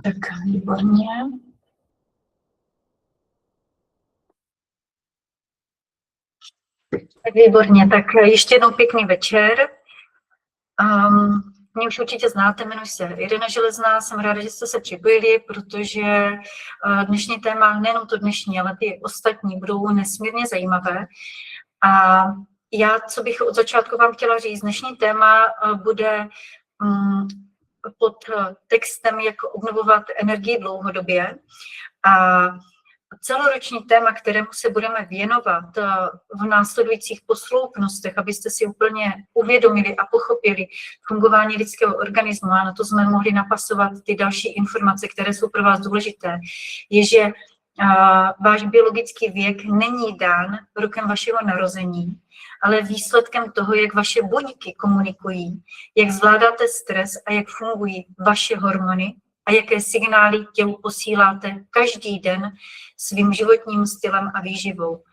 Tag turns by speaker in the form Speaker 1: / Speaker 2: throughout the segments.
Speaker 1: Tak výborně. Tak výborně, tak ještě jednou pěkný večer. Mě už určitě znáte, jmenuji se Irena Železná, jsem ráda, že jste se připojili, protože dnešní téma, nejenom to dnešní, ale ty ostatní budou nesmírně zajímavé. A já, co bych od začátku vám chtěla říct, dnešní téma bude pod textem, jak obnovovat energii dlouhodobě. A celoroční téma, kterému se budeme věnovat v následujících posloupnostech, abyste si úplně uvědomili a pochopili fungování lidského organismu a na to jsme mohli napasovat ty další informace, které jsou pro vás důležité, je, že váš biologický věk není dán rokem vašeho narození, ale výsledkem toho, jak vaše buňky komunikují, jak zvládáte stres a jak fungují vaše hormony a jaké signály tělu posíláte každý den svým životním stylem a výživou.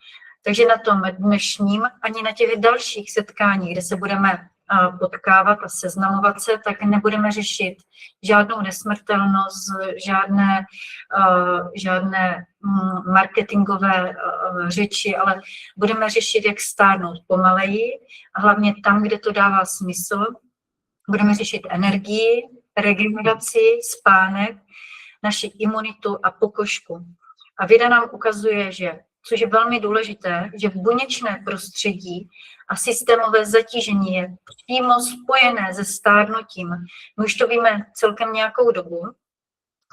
Speaker 1: Takže na tom dnešním ani na těch dalších setkáních, kde se budeme potkávat a seznamovat se, tak nebudeme řešit žádnou nesmrtelnost, žádné marketingové řeči, ale budeme řešit, jak stárnout pomaleji a hlavně tam, kde to dává smysl. Budeme řešit energii, regeneraci, spánek, naši imunitu a pokožku. A věda nám ukazuje, že, což je velmi důležité, že buněčné prostředí a systémové zatížení je přímo spojené se stárnutím. My už to víme celkem nějakou dobu,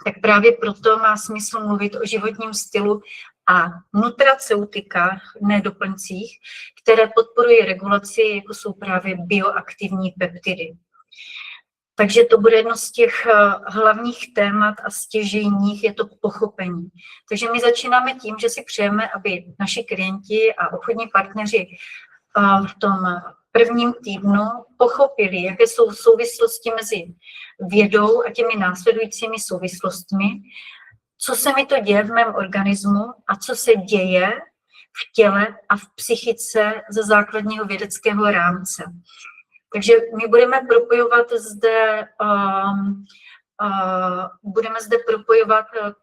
Speaker 1: tak právě proto má smysl mluvit o životním stylu a nutraceutikách, ne doplňcích, které podporují regulaci, jako jsou právě bioaktivní peptidy. Takže to bude jedno z těch hlavních témat a stěžejních, je to pochopení. Takže my začínáme tím, že si přejeme, aby naši klienti a obchodní partneři v tom prvním týdnu pochopili, jaké jsou souvislosti mezi vědou a těmi následujícími souvislostmi, co se mi to děje v mém organismu a co se děje v těle a v psychice ze základního vědeckého rámce. Takže my budeme propojovat zde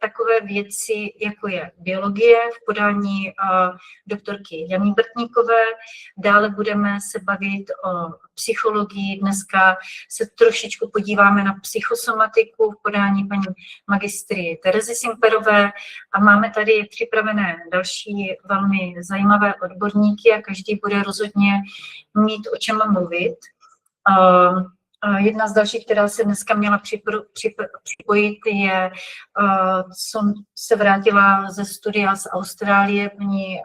Speaker 1: takové věci, jako je biologie v podání doktorky Jany Brtníkové. Dále budeme se bavit o psychologii. Dneska se trošičku podíváme na psychosomatiku v podání paní magistry Terezy Simperové a máme tady připravené další velmi zajímavé odborníky a každý bude rozhodně mít o čem mluvit. Jedna z dalších, která se dneska měla připojit, je, co se vrátila ze studia z Austrálie, paní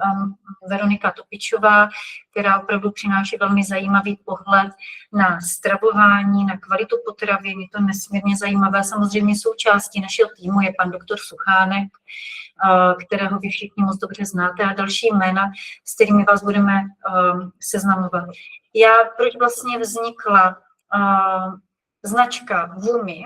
Speaker 1: Veronika Topičová, která opravdu přináší velmi zajímavý pohled na stravování, na kvalitu potravin. Je to nesmírně zajímavé. Samozřejmě součástí našeho týmu je pan doktor Suchánek, kterého vy všichni moc dobře znáte, a další jména, s kterými vás budeme seznamovat. Proč vlastně vznikla značka VUMI,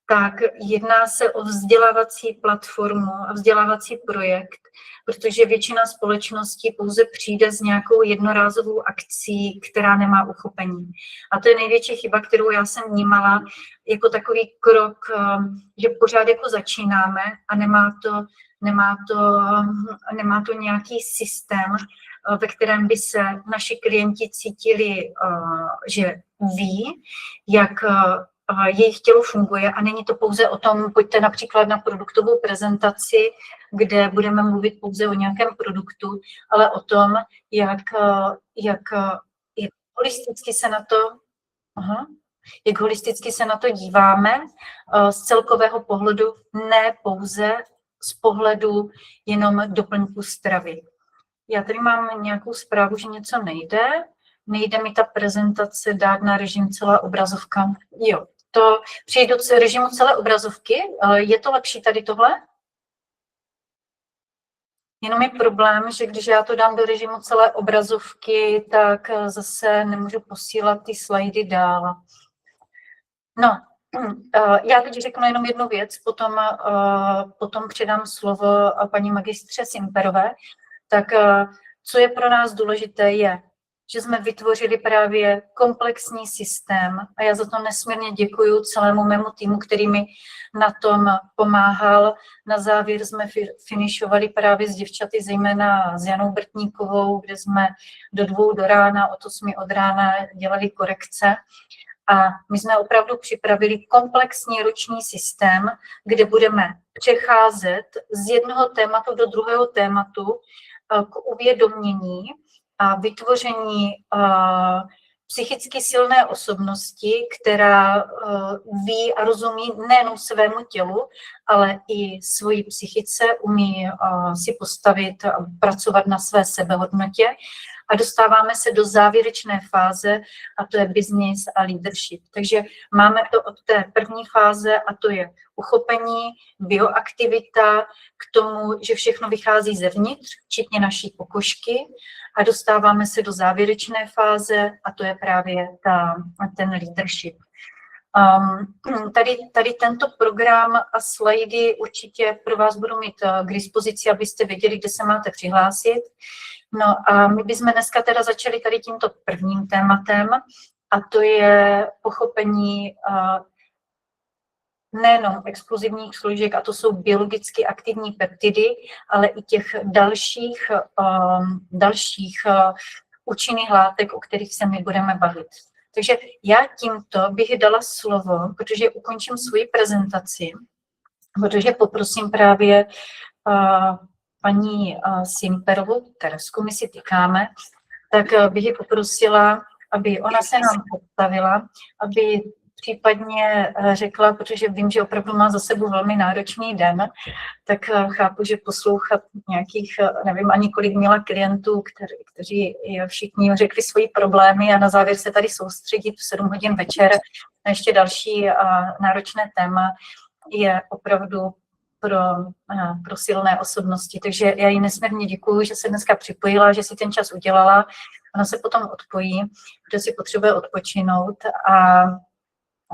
Speaker 1: tak jedná se o vzdělávací platformu a vzdělávací projekt, protože většina společností pouze přijde s nějakou jednorázovou akcí, která nemá uchopení. A to je největší chyba, kterou já jsem vnímala jako takový krok, že pořád jako začínáme a nemá to nějaký systém, ve kterém by se naši klienti cítili, že ví, jak jejich tělo funguje, a není to pouze o tom, pojďte například na produktovou prezentaci, kde budeme mluvit pouze o nějakém produktu, ale o tom, jak holisticky se na to díváme z celkového pohledu, ne pouze z pohledu jenom doplňku stravy. Já tady mám nějakou zprávu, že něco nejde mi ta prezentace dát na režim celá obrazovka. Jo, to přijde do režimu celé obrazovky. Je to lepší tady tohle? Jenom je problém, že když já to dám do režimu celé obrazovky, tak zase nemůžu posílat ty slajdy dál. No, já teď řeknu jenom jednu věc, potom předám slovo paní magistře Simperové. Tak co je pro nás důležité, je, že jsme vytvořili právě komplexní systém a já za to nesmírně děkuji celému mému týmu, který mi na tom pomáhal. Na závěr jsme finišovali právě s děvčaty, zejména s Janou Brtníkovou, kde jsme do 2 do rána, od 8 od rána dělali korekce. A my jsme opravdu připravili komplexní roční systém, kde budeme přecházet z jednoho tématu do druhého tématu k uvědomění a vytvoření psychicky silné osobnosti, která ví a rozumí nejenom svému tělu, ale i svojí psychice, umí si postavit a pracovat na své sebehodnotě. A dostáváme se do závěrečné fáze a to je business a leadership. Takže máme to od té první fáze a to je uchopení, bioaktivita, k tomu, že všechno vychází zevnitř, včetně naší pokožky a dostáváme se do závěrečné fáze a to je právě ten leadership. Tady tento program a slajdy určitě pro vás budu mít k dispozici, abyste věděli, kde se máte přihlásit. No a my bychom dneska teda začali tady tímto prvním tématem a to je pochopení nejenom exkluzivních složek, a to jsou biologicky aktivní peptidy, ale i těch dalších účinných látek, o kterých se my budeme bavit. Takže já tímto bych dala slovo, protože ukončím svoji prezentaci, protože poprosím právě paní Simperovou Teresku, my si tykáme, tak bych ji poprosila, aby ona se nám představila, aby případně řekla, protože vím, že opravdu má za sebou velmi náročný den, tak chápu, že poslouchat nějakých, nevím ani kolik měla klientů, kteří všichni řekli svoji problémy a na závěr se tady soustředit v 7 hodin večer na ještě další náročné téma je opravdu pro silné osobnosti. Takže já jí nesmírně děkuju, že se dneska připojila, že si ten čas udělala. Ona se potom odpojí, protože si potřebuje odpočinout a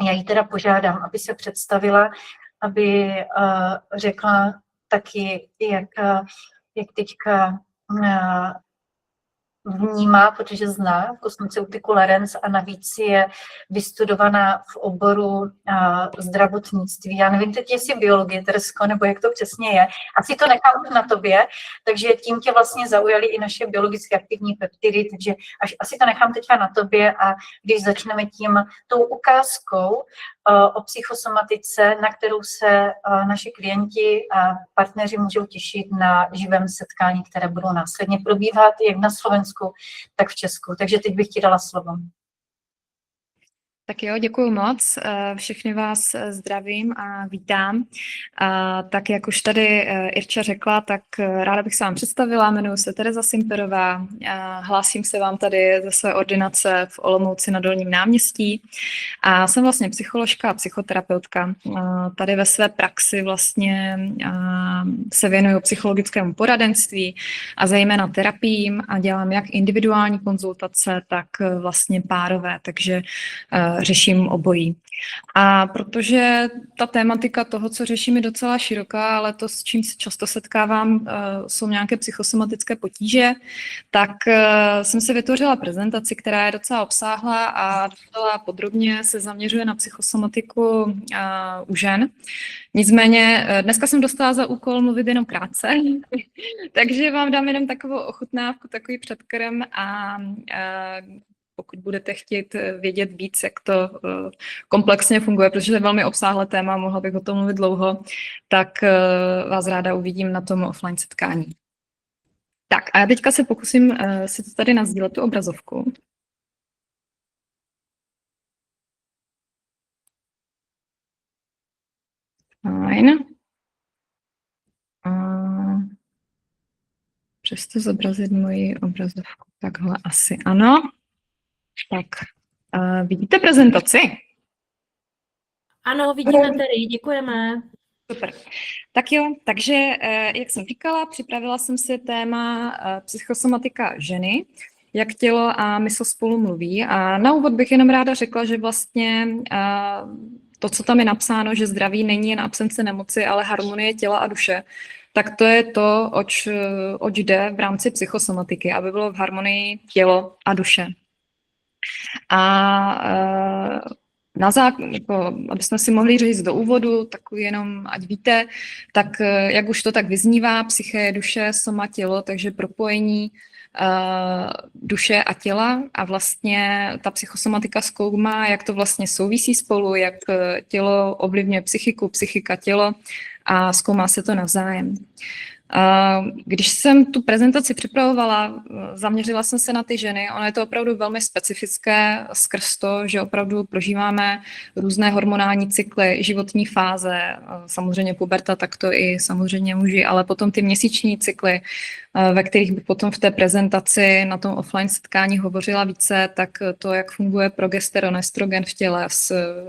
Speaker 1: já ji teda požádám, aby se představila, aby řekla taky, jak teďka vnímá, protože zná kosmeceutiku Larens a navíc je vystudovaná v oboru zdravotnictví. Já nevím teď, jestli biologie, Teresko, nebo jak to přesně je. Asi to nechám na tobě, takže tím tě vlastně zaujaly i naše biologicky aktivní peptidy, takže asi to nechám teďka na tobě a když začneme tou ukázkou o psychosomatice, na kterou se naši klienti a partneři můžou těšit na živém setkání, které budou následně probíhat jak na Slovensku, tak v Česku. Takže teď bych ti dala slovo.
Speaker 2: Tak jo, děkuji moc. Všechny vás zdravím a vítám. Tak jak už tady Irča řekla, tak ráda bych se vám představila. Jmenuji se Tereza Simperová. Hlásím se vám tady ze své ordinace v Olomouci na Dolním náměstí. A jsem vlastně psycholožka a psychoterapeutka. Tady ve své praxi vlastně se věnuju psychologickému poradenství a zejména terapiím a dělám jak individuální konzultace, tak vlastně párové, takže řeším obojí. A protože ta tématika toho, co řeším, je docela široká, ale to, s čím se často setkávám, jsou nějaké psychosomatické potíže, tak jsem si vytvořila prezentaci, která je docela obsáhlá a docela podrobně se zaměřuje na psychosomatiku u žen. Nicméně dneska jsem dostala za úkol mluvit jenom krátce, takže vám dám jenom takovou ochutnávku, takový předkrm a pokud budete chtít vědět víc, jak to komplexně funguje, protože to je velmi obsáhlé téma, mohla bych o tom mluvit dlouho, tak vás ráda uvidím na tom offline setkání. Tak a já teďka se pokusím si to tady nasdílet, tu obrazovku. Fajn. Přesto zobrazit moji obrazovku. Takhle asi ano. Tak, vidíte prezentaci?
Speaker 3: Ano, vidíme tady, děkujeme.
Speaker 2: Super. Tak jo, takže, jak jsem říkala, připravila jsem si téma psychosomatika ženy, jak tělo a mysl spolu mluví. A na úvod bych jenom ráda řekla, že vlastně to, co tam je napsáno, že zdraví není jen absence nemoci, ale harmonie těla a duše, tak to je to, oč jde v rámci psychosomatiky, aby bylo v harmonii tělo a duše. A aby jsme si mohli říct do úvodu, tak jenom ať víte, tak jak už to tak vyznívá, psyché je duše, soma tělo, takže propojení duše a těla a vlastně ta psychosomatika zkoumá, jak to vlastně souvisí spolu, jak tělo ovlivňuje psychiku, psychika tělo a zkoumá se to navzájem. Když jsem tu prezentaci připravovala, zaměřila jsem se na ty ženy. Ono je to opravdu velmi specifické skrz to, že opravdu prožíváme různé hormonální cykly, životní fáze, samozřejmě puberta, tak to i samozřejmě muži, ale potom ty měsíční cykly, ve kterých bych potom v té prezentaci na tom offline setkání hovořila více, tak to, jak funguje progesteron, estrogen v těle,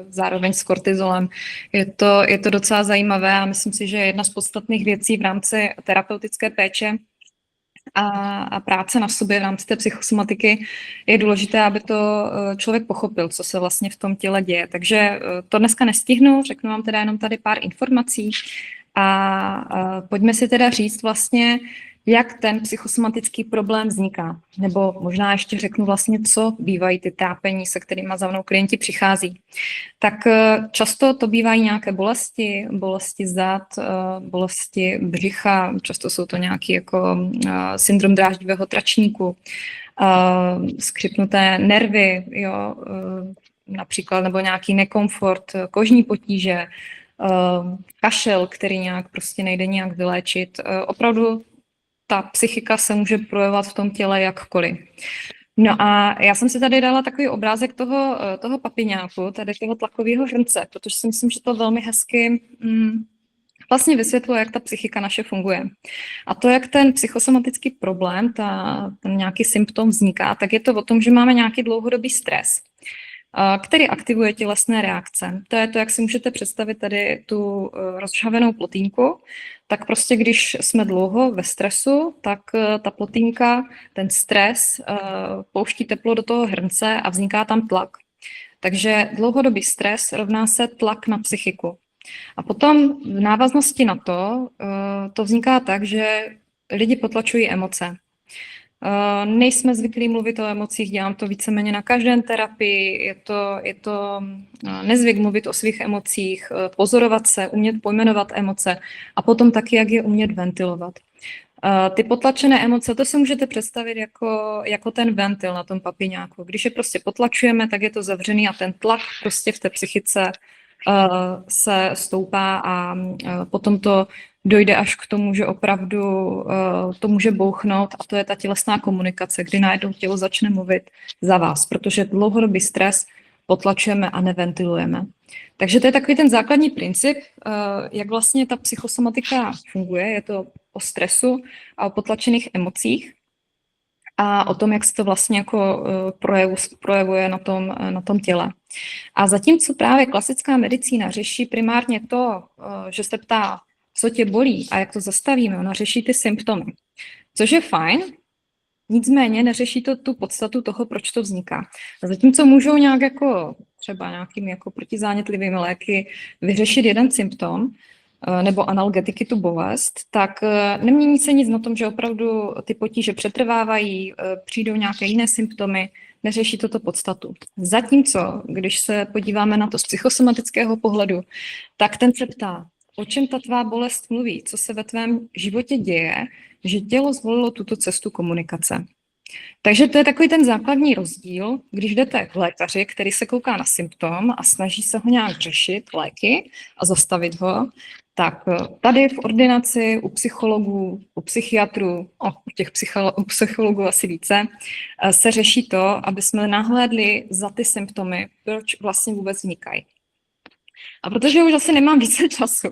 Speaker 2: zároveň s kortizolem, je to docela zajímavé a myslím si, že jedna z podstatných věcí v rámci terapeutické péče a práce na sobě v rámci té psychosomatiky je důležité, aby to člověk pochopil, co se vlastně v tom těle děje. Takže to dneska nestihnu, řeknu vám teda jenom tady pár informací a pojďme si teda říct vlastně, jak ten psychosomatický problém vzniká. Nebo možná ještě řeknu vlastně, co bývají ty trápení, se kterými za mnou klienti přichází. Tak často to bývají nějaké bolesti zad, bolesti břicha, často jsou to nějaký jako syndrom dráždivého tračníku, skřipnuté nervy, jo, například, nebo nějaký nekomfort, kožní potíže, kašel, který nějak prostě nejde nějak vyléčit. Opravdu ta psychika se může projevovat v tom těle jakkoliv. No a já jsem si tady dala takový obrázek toho papiňáku, tady toho tlakového hrnce, protože si myslím, že to velmi hezky vlastně vysvětluje, jak ta psychika naše funguje. A to, jak ten psychosomatický problém, ten nějaký symptom vzniká, tak je to o tom, že máme nějaký dlouhodobý stres, který aktivuje tělesné reakce. To je to, jak si můžete představit tady tu rozžhavenou plotínku, tak prostě když jsme dlouho ve stresu, tak ta plotínka, ten stres pouští teplo do toho hrnce a vzniká tam tlak. Takže dlouhodobý stres rovná se tlak na psychiku. A potom v návaznosti na to vzniká tak, že lidi potlačují emoce. Nejsme zvyklí mluvit o emocích, dělám to víceméně na každé terapii, je to nezvyk mluvit o svých emocích, pozorovat se, umět pojmenovat emoce a potom taky, jak je umět ventilovat. Ty potlačené emoce, to si můžete představit jako ten ventil na tom papiňáku. Když je prostě potlačujeme, tak je to zavřený a ten tlak prostě v té psychice se stoupá a potom to dojde až k tomu, že opravdu to může bouchnout a to je ta tělesná komunikace, kdy najednou tělo začne mluvit za vás, protože dlouhodobý stres potlačujeme a neventilujeme. Takže to je takový ten základní princip, jak vlastně ta psychosomatika funguje. Je to o stresu a o potlačených emocích a o tom, jak se to vlastně jako projevuje na tom těle. A zatímco právě klasická medicína řeší primárně to, že se ptá, co tě bolí a jak to zastavíme, ona řeší ty symptomy, což je fajn, nicméně neřeší to tu podstatu toho, proč to vzniká. A zatímco můžou nějak jako třeba nějakými jako protizánětlivými léky vyřešit jeden symptom, nebo analgetiky tu bolest, tak nemění se nic na tom, že opravdu ty potíže přetrvávají, přijdou nějaké jiné symptomy, neřeší toto podstatu. Zatímco, když se podíváme na to z psychosomatického pohledu, tak ten se ptá, o čem ta tvá bolest mluví, co se ve tvém životě děje, že tělo zvolilo tuto cestu komunikace. Takže to je takový ten základní rozdíl, když jdete k lékaři, který se kouká na symptom a snaží se ho nějak řešit léky a zastavit ho, tak tady v ordinaci u psychologů, u psychiatrů, u psychologů asi více, se řeší to, aby jsme nahlédli za ty symptomy, proč vlastně vůbec vznikají. A protože už asi nemám více času,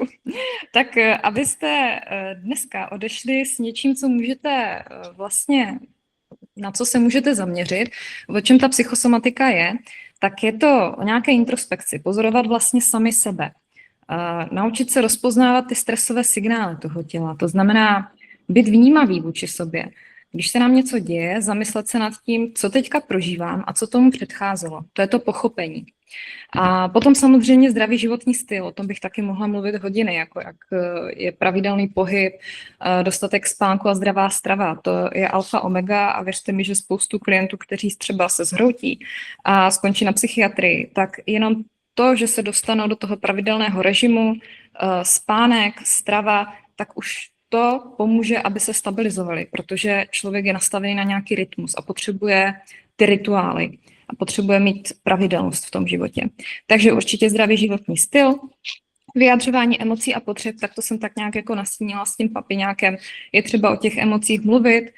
Speaker 2: tak abyste dneska odešli s něčím, co můžete vlastně, na co se můžete zaměřit, o čem ta psychosomatika je, tak je to o nějaké introspekci, pozorovat vlastně sami sebe. Naučit se rozpoznávat ty stresové signály toho těla, to znamená být vnímavý vůči sobě. když se nám něco děje, zamyslet se nad tím, co teďka prožívám a co tomu předcházelo. To je to pochopení. A potom samozřejmě zdravý životní styl, o tom bych taky mohla mluvit hodiny, jako jak je pravidelný pohyb, dostatek spánku a zdravá strava. To je alfa omega a věřte mi, že spoustu klientů, kteří třeba se zhroutí a skončí na psychiatrii, tak jenom to, že se dostanou do toho pravidelného režimu, spánek, strava, tak už to pomůže, aby se stabilizovali, protože člověk je nastavený na nějaký rytmus a potřebuje ty rituály a potřebuje mít pravidelnost v tom životě. Takže určitě zdravý životní styl, vyjadřování emocí a potřeb, tak to jsem tak nějak jako nastínila s tím papiňákem. Je třeba o těch emocích mluvit,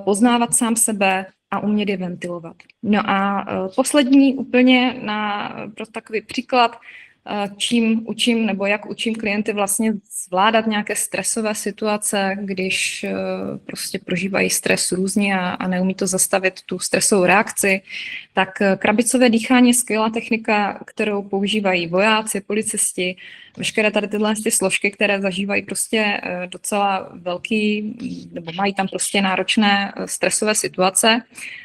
Speaker 2: poznávat sám sebe a umět je ventilovat. No a poslední úplně pro takový příklad, čím učím nebo jak učím klienty vlastně zvládat nějaké stresové situace, když prostě prožívají stres různě a neumí to zastavit tu stresovou reakci, tak krabicové dýchání je skvělá technika, kterou používají vojáci, policisti, veškeré tady tyhle složky, které zažívají prostě docela velký, nebo mají tam prostě náročné stresové situace.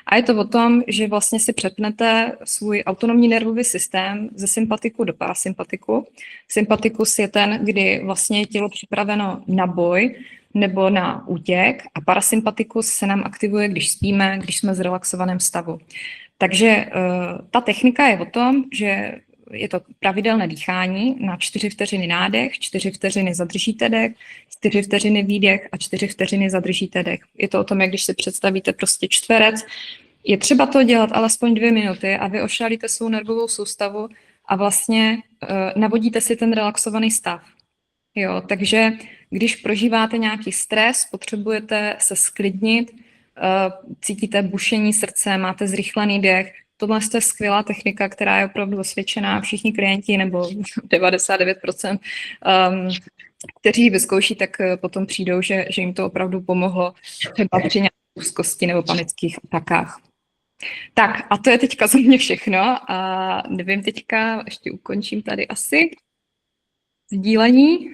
Speaker 2: A je to o tom, že vlastně si přepnete svůj autonomní nervový systém ze sympatiku do parasympatiku. Sympatikus je ten, kdy vlastně je tělo připraveno na boj nebo na útěk a parasympatikus se nám aktivuje, když spíme, když jsme v zrelaxovaném stavu. Takže ta technika je o tom, že je to pravidelné dýchání na 4 vteřiny nádech, 4 vteřiny zadržíte dech, 4 vteřiny výdech a 4 vteřiny zadržíte dech. Je to o tom, jak když si představíte prostě čtverec. Je třeba to dělat alespoň 2 minuty a vy ošálíte svou nervovou soustavu a vlastně navodíte si ten relaxovaný stav. Jo, takže když prožíváte nějaký stres, potřebujete se sklidnit, cítíte bušení srdce, máte zrychlený dech. Tohle je skvělá technika, která je opravdu osvědčená. Všichni klienti, nebo 99%, kteří ji vyzkouší, tak potom přijdou, že jim to opravdu pomohlo třeba při nějaké úzkosti nebo panických atakách. Tak a to je teďka za mě všechno a nevím teďka, ještě ukončím tady asi sdílení.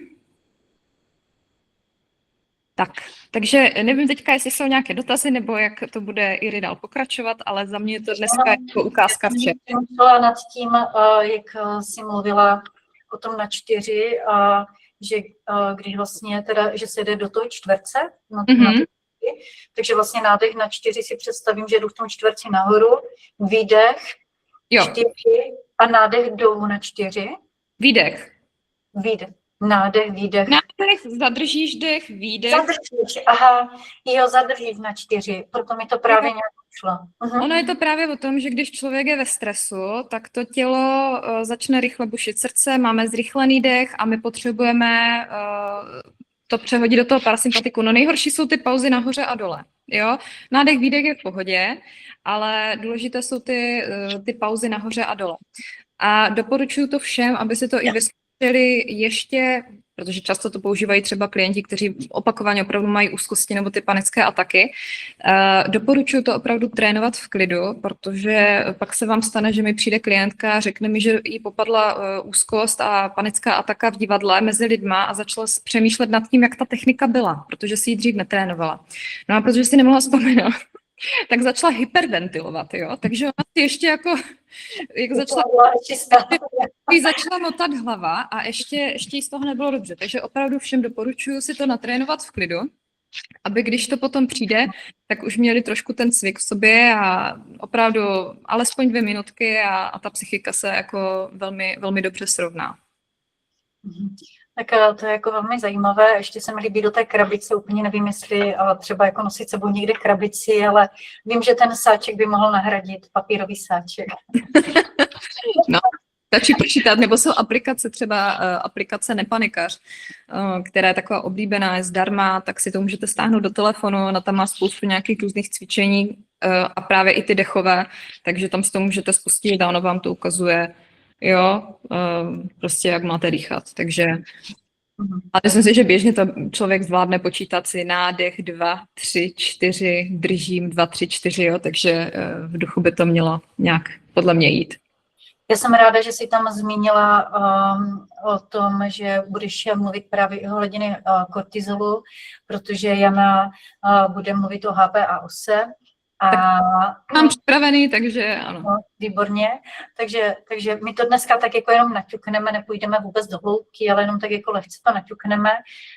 Speaker 2: Tak, takže nevím teďka, jestli jsou nějaké dotazy, nebo jak to bude Iry dál pokračovat, ale za mě je to dneska jako ukázka vše.
Speaker 1: Já jsem nad tím, jak jsi mluvila o tom na 4, že když vlastně teda, že se jde do toho čtverce, takže vlastně nádech na 4 si představím, že jdu v tom čtverci nahoru, výdech, 4 a nádech dolů na 4.
Speaker 2: Výdech.
Speaker 1: Výdech. Nádech, výdech.
Speaker 2: Nádech, zadržíš dech, výdech.
Speaker 1: Zadržíš, aha, jo, zadržíš na 4, proto mi to právě nějak šlo.
Speaker 2: Ono je to právě o tom, že když člověk je ve stresu, tak to tělo začne rychle bušit srdce, máme zrychlený dech a my potřebujeme to přehodit do toho parasympatiku. No nejhorší jsou ty pauzy nahoře a dole. Jo? Nádech, výdech je v pohodě, ale důležité jsou ty pauzy nahoře a dole. A doporučuji to všem, aby si to i vyzkoušeli ještě, protože často to používají třeba klienti, kteří opakovaně opravdu mají úzkosti nebo ty panické ataky. Doporučuji to opravdu trénovat v klidu, protože pak se vám stane, že mi přijde klientka a řekne mi, že jí popadla úzkost a panická ataka v divadle mezi lidma a začala přemýšlet nad tím, jak ta technika byla, protože si ji dřív netrénovala. No a protože si nemohla vzpomenout, tak začala hyperventilovat, jo. Takže ona si ještě jako, jak začala motat hlava a ještě jí z toho nebylo dobře. Takže opravdu všem doporučuji si to natrénovat v klidu, aby když to potom přijde, tak už měli trošku ten cvik v sobě a opravdu alespoň 2 minutky a ta psychika se jako velmi, velmi dobře srovná.
Speaker 1: Tak to je jako velmi zajímavé. Ještě se mi líbí do té krabice, úplně nevím, jestli třeba jako nosit sebou někde krabici, ale vím, že ten sáček by mohl nahradit papírový sáček.
Speaker 2: No, stačí počítat, nebo jsou aplikace, třeba aplikace Nepanikař, která je taková oblíbená, je zdarma, tak si to můžete stáhnout do telefonu, ona tam má spoustu nějakých různých cvičení a právě i ty dechové, takže tam si to můžete spustit a ono vám to ukazuje, jo, prostě jak máte dýchat, takže a myslím si, že běžně to člověk zvládne počítat si nádech 2, 3, 4, držím 2, 3, 4, jo, takže v duchu by to mělo nějak podle mě jít.
Speaker 1: Já jsem ráda, že jsi tam zmínila o tom, že budeš mluvit právě o hladiny kortizolu, protože Jana bude mluvit o HPA-ose.
Speaker 2: Mám připravený, takže ano.
Speaker 1: No, výborně, takže my to dneska tak jako jenom naťukneme, nepůjdeme vůbec do hloubky, ale jenom tak jako lehce to naťukneme,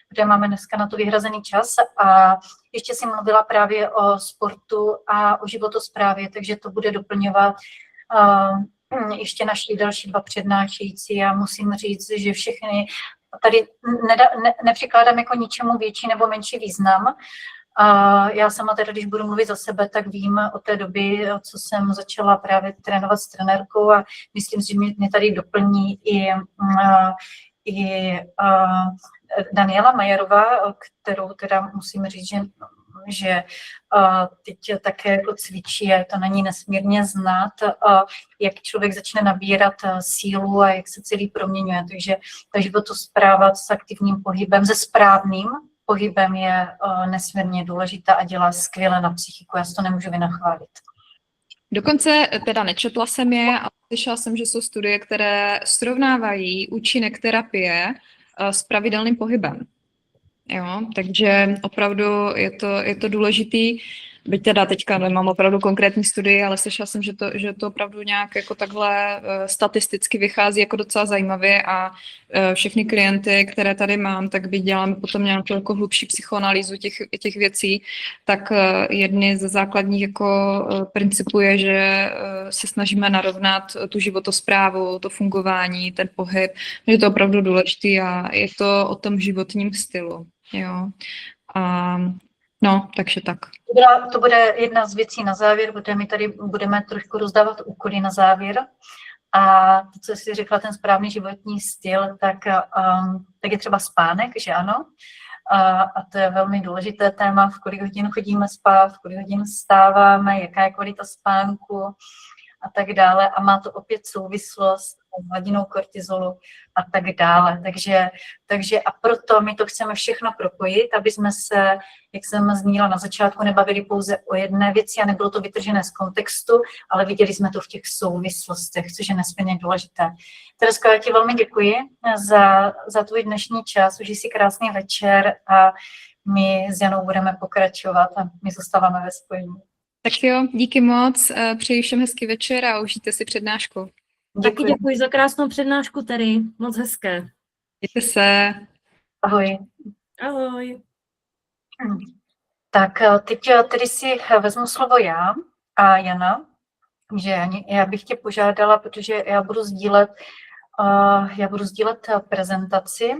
Speaker 1: protože máme dneska na to vyhrazený čas a ještě si mluvila právě o sportu a o životosprávě, takže to bude doplňovat ještě naši další dva přednášející. Já musím říct, že všechny tady nepřikládám jako ničemu větší nebo menší význam. A já sama teda, když budu mluvit za sebe, tak vím od té doby, co jsem začala právě trénovat s trenérkou a myslím si, že mě tady doplní i Daniela Majerová, kterou teda musím říct, že teď také jako cvičí a je to na ní nesmírně znát, jak člověk začne nabírat sílu a jak se celý proměňuje. Takže ta životospráva s aktivním pohybem, se správným pohybem je nesmírně důležitá a dělá skvěle na psychiku. Já si to nemůžu vynachválit.
Speaker 2: Dokonce teda nečetla jsem je, ale slyšela jsem, že jsou studie, které srovnávají účinek terapie s pravidelným pohybem. Jo, takže opravdu je to důležitý. Byť teda teďka nemám opravdu konkrétní studii, ale slyšela jsem, že to opravdu nějak jako takhle statisticky vychází jako docela zajímavě a všechny klienty, které tady mám, tak byť děláme potom nějakou jako hlubší psychoanalýzu těch věcí, tak jedny ze základních jako principů je, že se snažíme narovnat tu životosprávu, to fungování, ten pohyb, že je to opravdu důležitý a je to o tom životním stylu. Jo. No, takže tak.
Speaker 1: To bude jedna z věcí na závěr, protože my tady budeme trošku rozdávat úkoly na závěr. A to, co jsi řekla, ten správný životní styl, tak je třeba spánek, že ano? A to je velmi důležité téma, v kolik hodin chodíme spát, v kolik hodin vstáváme, jaká je kvalita spánku a tak dále. A má to opět souvislost s hladinou kortizolu a tak dále. Takže a proto my to chceme všechno propojit, aby jsme se, jak jsem zmínila na začátku, nebavili pouze o jedné věci a nebylo to vytržené z kontextu, ale viděli jsme to v těch souvislostech, což je nesmírně důležité. Teresko, já ti velmi děkuji za tvůj dnešní čas, užij si krásný večer a my s Janou budeme pokračovat a my zůstáváme ve spojení.
Speaker 2: Tak jo, díky moc, přeji všem hezký večer a užijte si přednášku.
Speaker 3: Taky děkuji za krásnou přednášku, Terry, moc hezké.
Speaker 2: Mějte se.
Speaker 1: Ahoj.
Speaker 3: Ahoj.
Speaker 1: Tak teď tedy si vezmu slovo já a Jana, že já bych tě požádala, protože já budu sdílet prezentaci,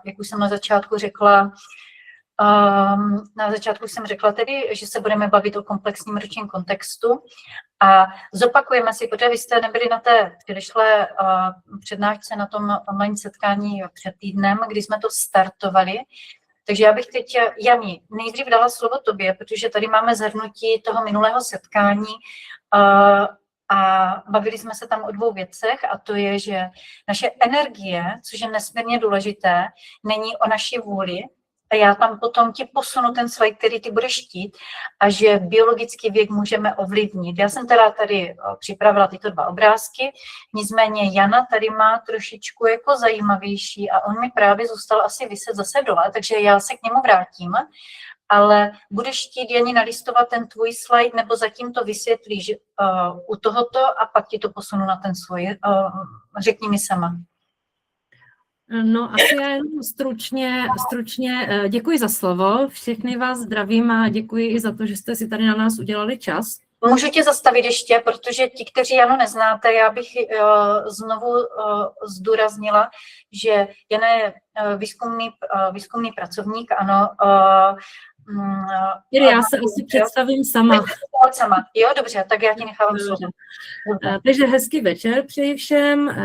Speaker 1: jak už jsem na začátku řekla, jsem řekla tedy, že se budeme bavit o komplexním ročním kontextu a zopakujeme si, protože vy jste nebyli na té předešlé přednášce na tom online setkání před týdnem, kdy jsme to startovali. Takže já bych teď, Jani, nejdřív dala slovo tobě, protože tady máme shrnutí toho minulého setkání a bavili jsme se tam o dvou věcech a to je, že naše energie, což je nesmírně důležité, není o naší vůli, a já tam potom ti posunu ten slide, který ty budeš chtít a že biologický věk můžeme ovlivnit. Já jsem teda tady připravila tyto dva obrázky, nicméně Jana tady má trošičku jako zajímavější a on mi právě zůstal asi viset zase dole, takže já se k němu vrátím, ale budeš chtít, Jani, nalistovat ten tvůj slide nebo zatím to vysvětlíš u tohoto a pak ti to posunu na ten svůj. Řekni mi sama.
Speaker 3: No asi jen stručně děkuji za slovo, všechny vás zdravím a děkuji i za to, že jste si tady na nás udělali čas.
Speaker 1: Můžu tě zastavit ještě, protože ti, kteří Janu neznáte, já bych znovu zdůraznila, že Jana je výzkumný pracovník, ano.
Speaker 3: Já se asi představím sama.
Speaker 1: Jo, dobře, tak já ti nechávám slovo.
Speaker 3: Takže hezký večer přeji všem.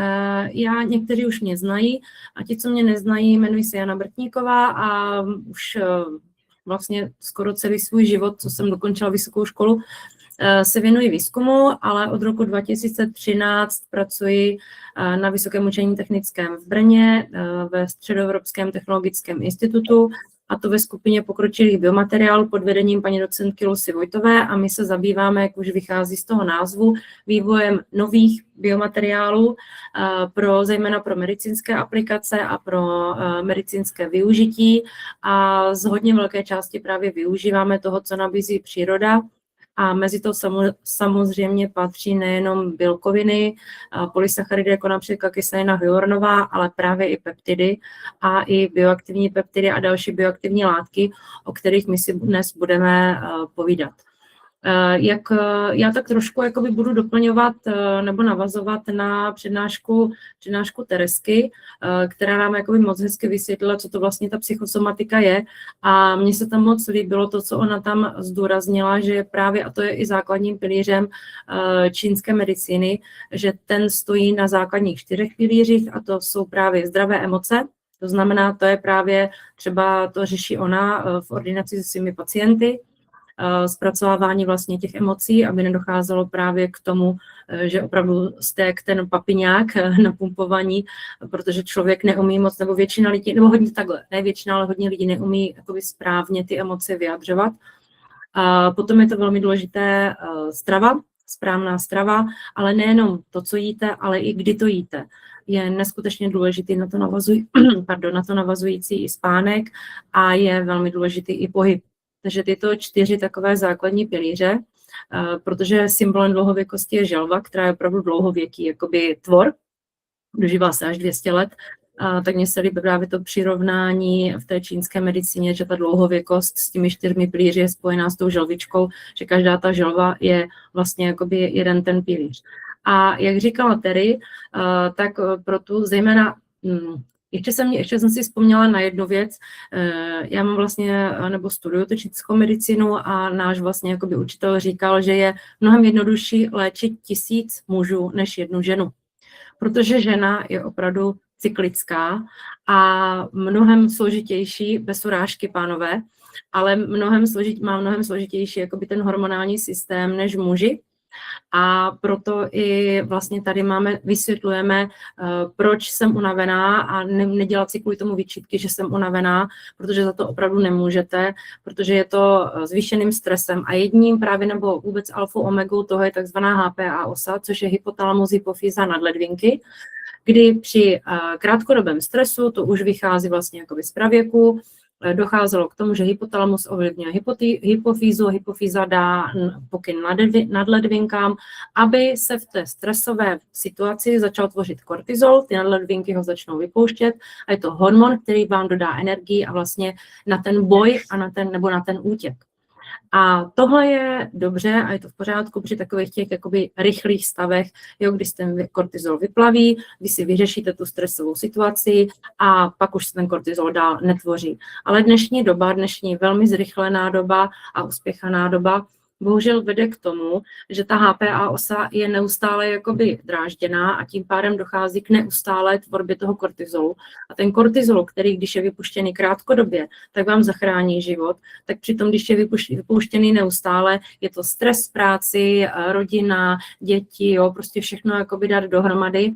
Speaker 3: Někteří už mě znají a ti, co mě neznají, jmenuji se Jana Brtníková a už vlastně skoro celý svůj život, co jsem dokončila vysokou školu, se věnuji výzkumu, ale od roku 2013 pracuji na Vysokém učení technickém v Brně ve Středoevropském technologickém institutu a to ve skupině pokročilých biomateriálů pod vedením paní docentky Lucy Vojtové, a my se zabýváme, jak už vychází z toho názvu, vývojem nových biomateriálů, zejména pro medicínské aplikace a pro medicínské využití, a z hodně velké části právě využíváme toho, co nabízí příroda. A mezi to samozřejmě patří nejenom bílkoviny, polysacharidy, jako například kyselina hyaluronová, ale právě i peptidy a i bioaktivní peptidy a další bioaktivní látky, o kterých my si dnes budeme povídat. Já tak trošku jakoby budu doplňovat nebo navazovat na přednášku Teresky, která nám jakoby moc hezky vysvětlila, co to vlastně ta psychosomatika je, a mně se tam moc líbilo to, co ona tam zdůraznila, že právě, a to je i základním pilířem čínské medicíny, že ten stojí na základních 4 pilířích, a to jsou právě zdravé emoce. To znamená, to je právě, třeba to řeší ona v ordinaci se svými pacienty, zpracovávání vlastně těch emocí, aby nedocházelo právě k tomu, že opravdu sték ten papiňák na pumpování, protože člověk neumí moc, nebo většina lidí, nebo hodně takhle, ne většina, ale hodně lidí neumí jakoby správně ty emoce vyjadřovat. A potom je to velmi důležité strava, správná strava, ale nejenom to, co jíte, ale i kdy to jíte. Je neskutečně důležitý na to navazující i spánek, a je velmi důležitý i pohyb. Takže tyto 4 takové základní pilíře, protože symbolem dlouhověkosti je želva, která je opravdu dlouhověký jakoby tvor, dožívá se až 200 let, tak mně se líbí právě to přirovnání v té čínské medicíně, že ta dlouhověkost s těmi 4 pilíři je spojená s tou želvičkou, že každá ta želva je vlastně jakoby jeden ten pilíř. A jak říkala Terry, tak pro tu zejména ještě jsem si vzpomněla na jednu věc. Já mám vlastně, nebo studuju tu čínskou medicínu, a náš vlastně jakoby učitel říkal, že je mnohem jednodušší léčit 1000 mužů než 1 ženu. Protože žena je opravdu cyklická a mnohem složitější, bez urážky, pánové, ale má mnohem složitější jakoby ten hormonální systém než muži. A proto i vlastně tady vysvětlujeme, proč jsem unavená, a nedělat si kvůli tomu výčitky, že jsem unavená, protože za to opravdu nemůžete, protože je to zvýšeným stresem. A jedním právě, nebo vůbec alfou omegou toho je takzvaná HPA osa, což je hypotalamus, hypofýza, nadledvinky, kdy při krátkodobém stresu, to už vychází vlastně jakoby z pravěku, docházelo k tomu, že hypotalamus ovlivňuje hypofýzu, hypofýza dá pokyn nadledvinkám, aby se v té stresové situaci začal tvořit kortizol, ty nadledvinky ho začnou vypouštět, a je to hormon, který vám dodá energii a vlastně na ten boj a na ten útěk. A tohle je dobře a je to v pořádku při takových těch jakoby rychlých stavech, když ten kortizol vyplaví, vy si vyřešíte tu stresovou situaci a pak už se ten kortizol dál netvoří. Ale dnešní velmi zrychlená doba a uspěchaná doba bohužel vede k tomu, že ta HPA osa je neustále jakoby drážděná, a tím pádem dochází k neustálé tvorbě toho kortizolu. A ten kortizol, který když je vypuštěný krátkodobě, tak vám zachrání život, tak přitom, když je vypuštěný neustále, je to stres v práci, rodina, děti, prostě všechno jakoby dát dohromady,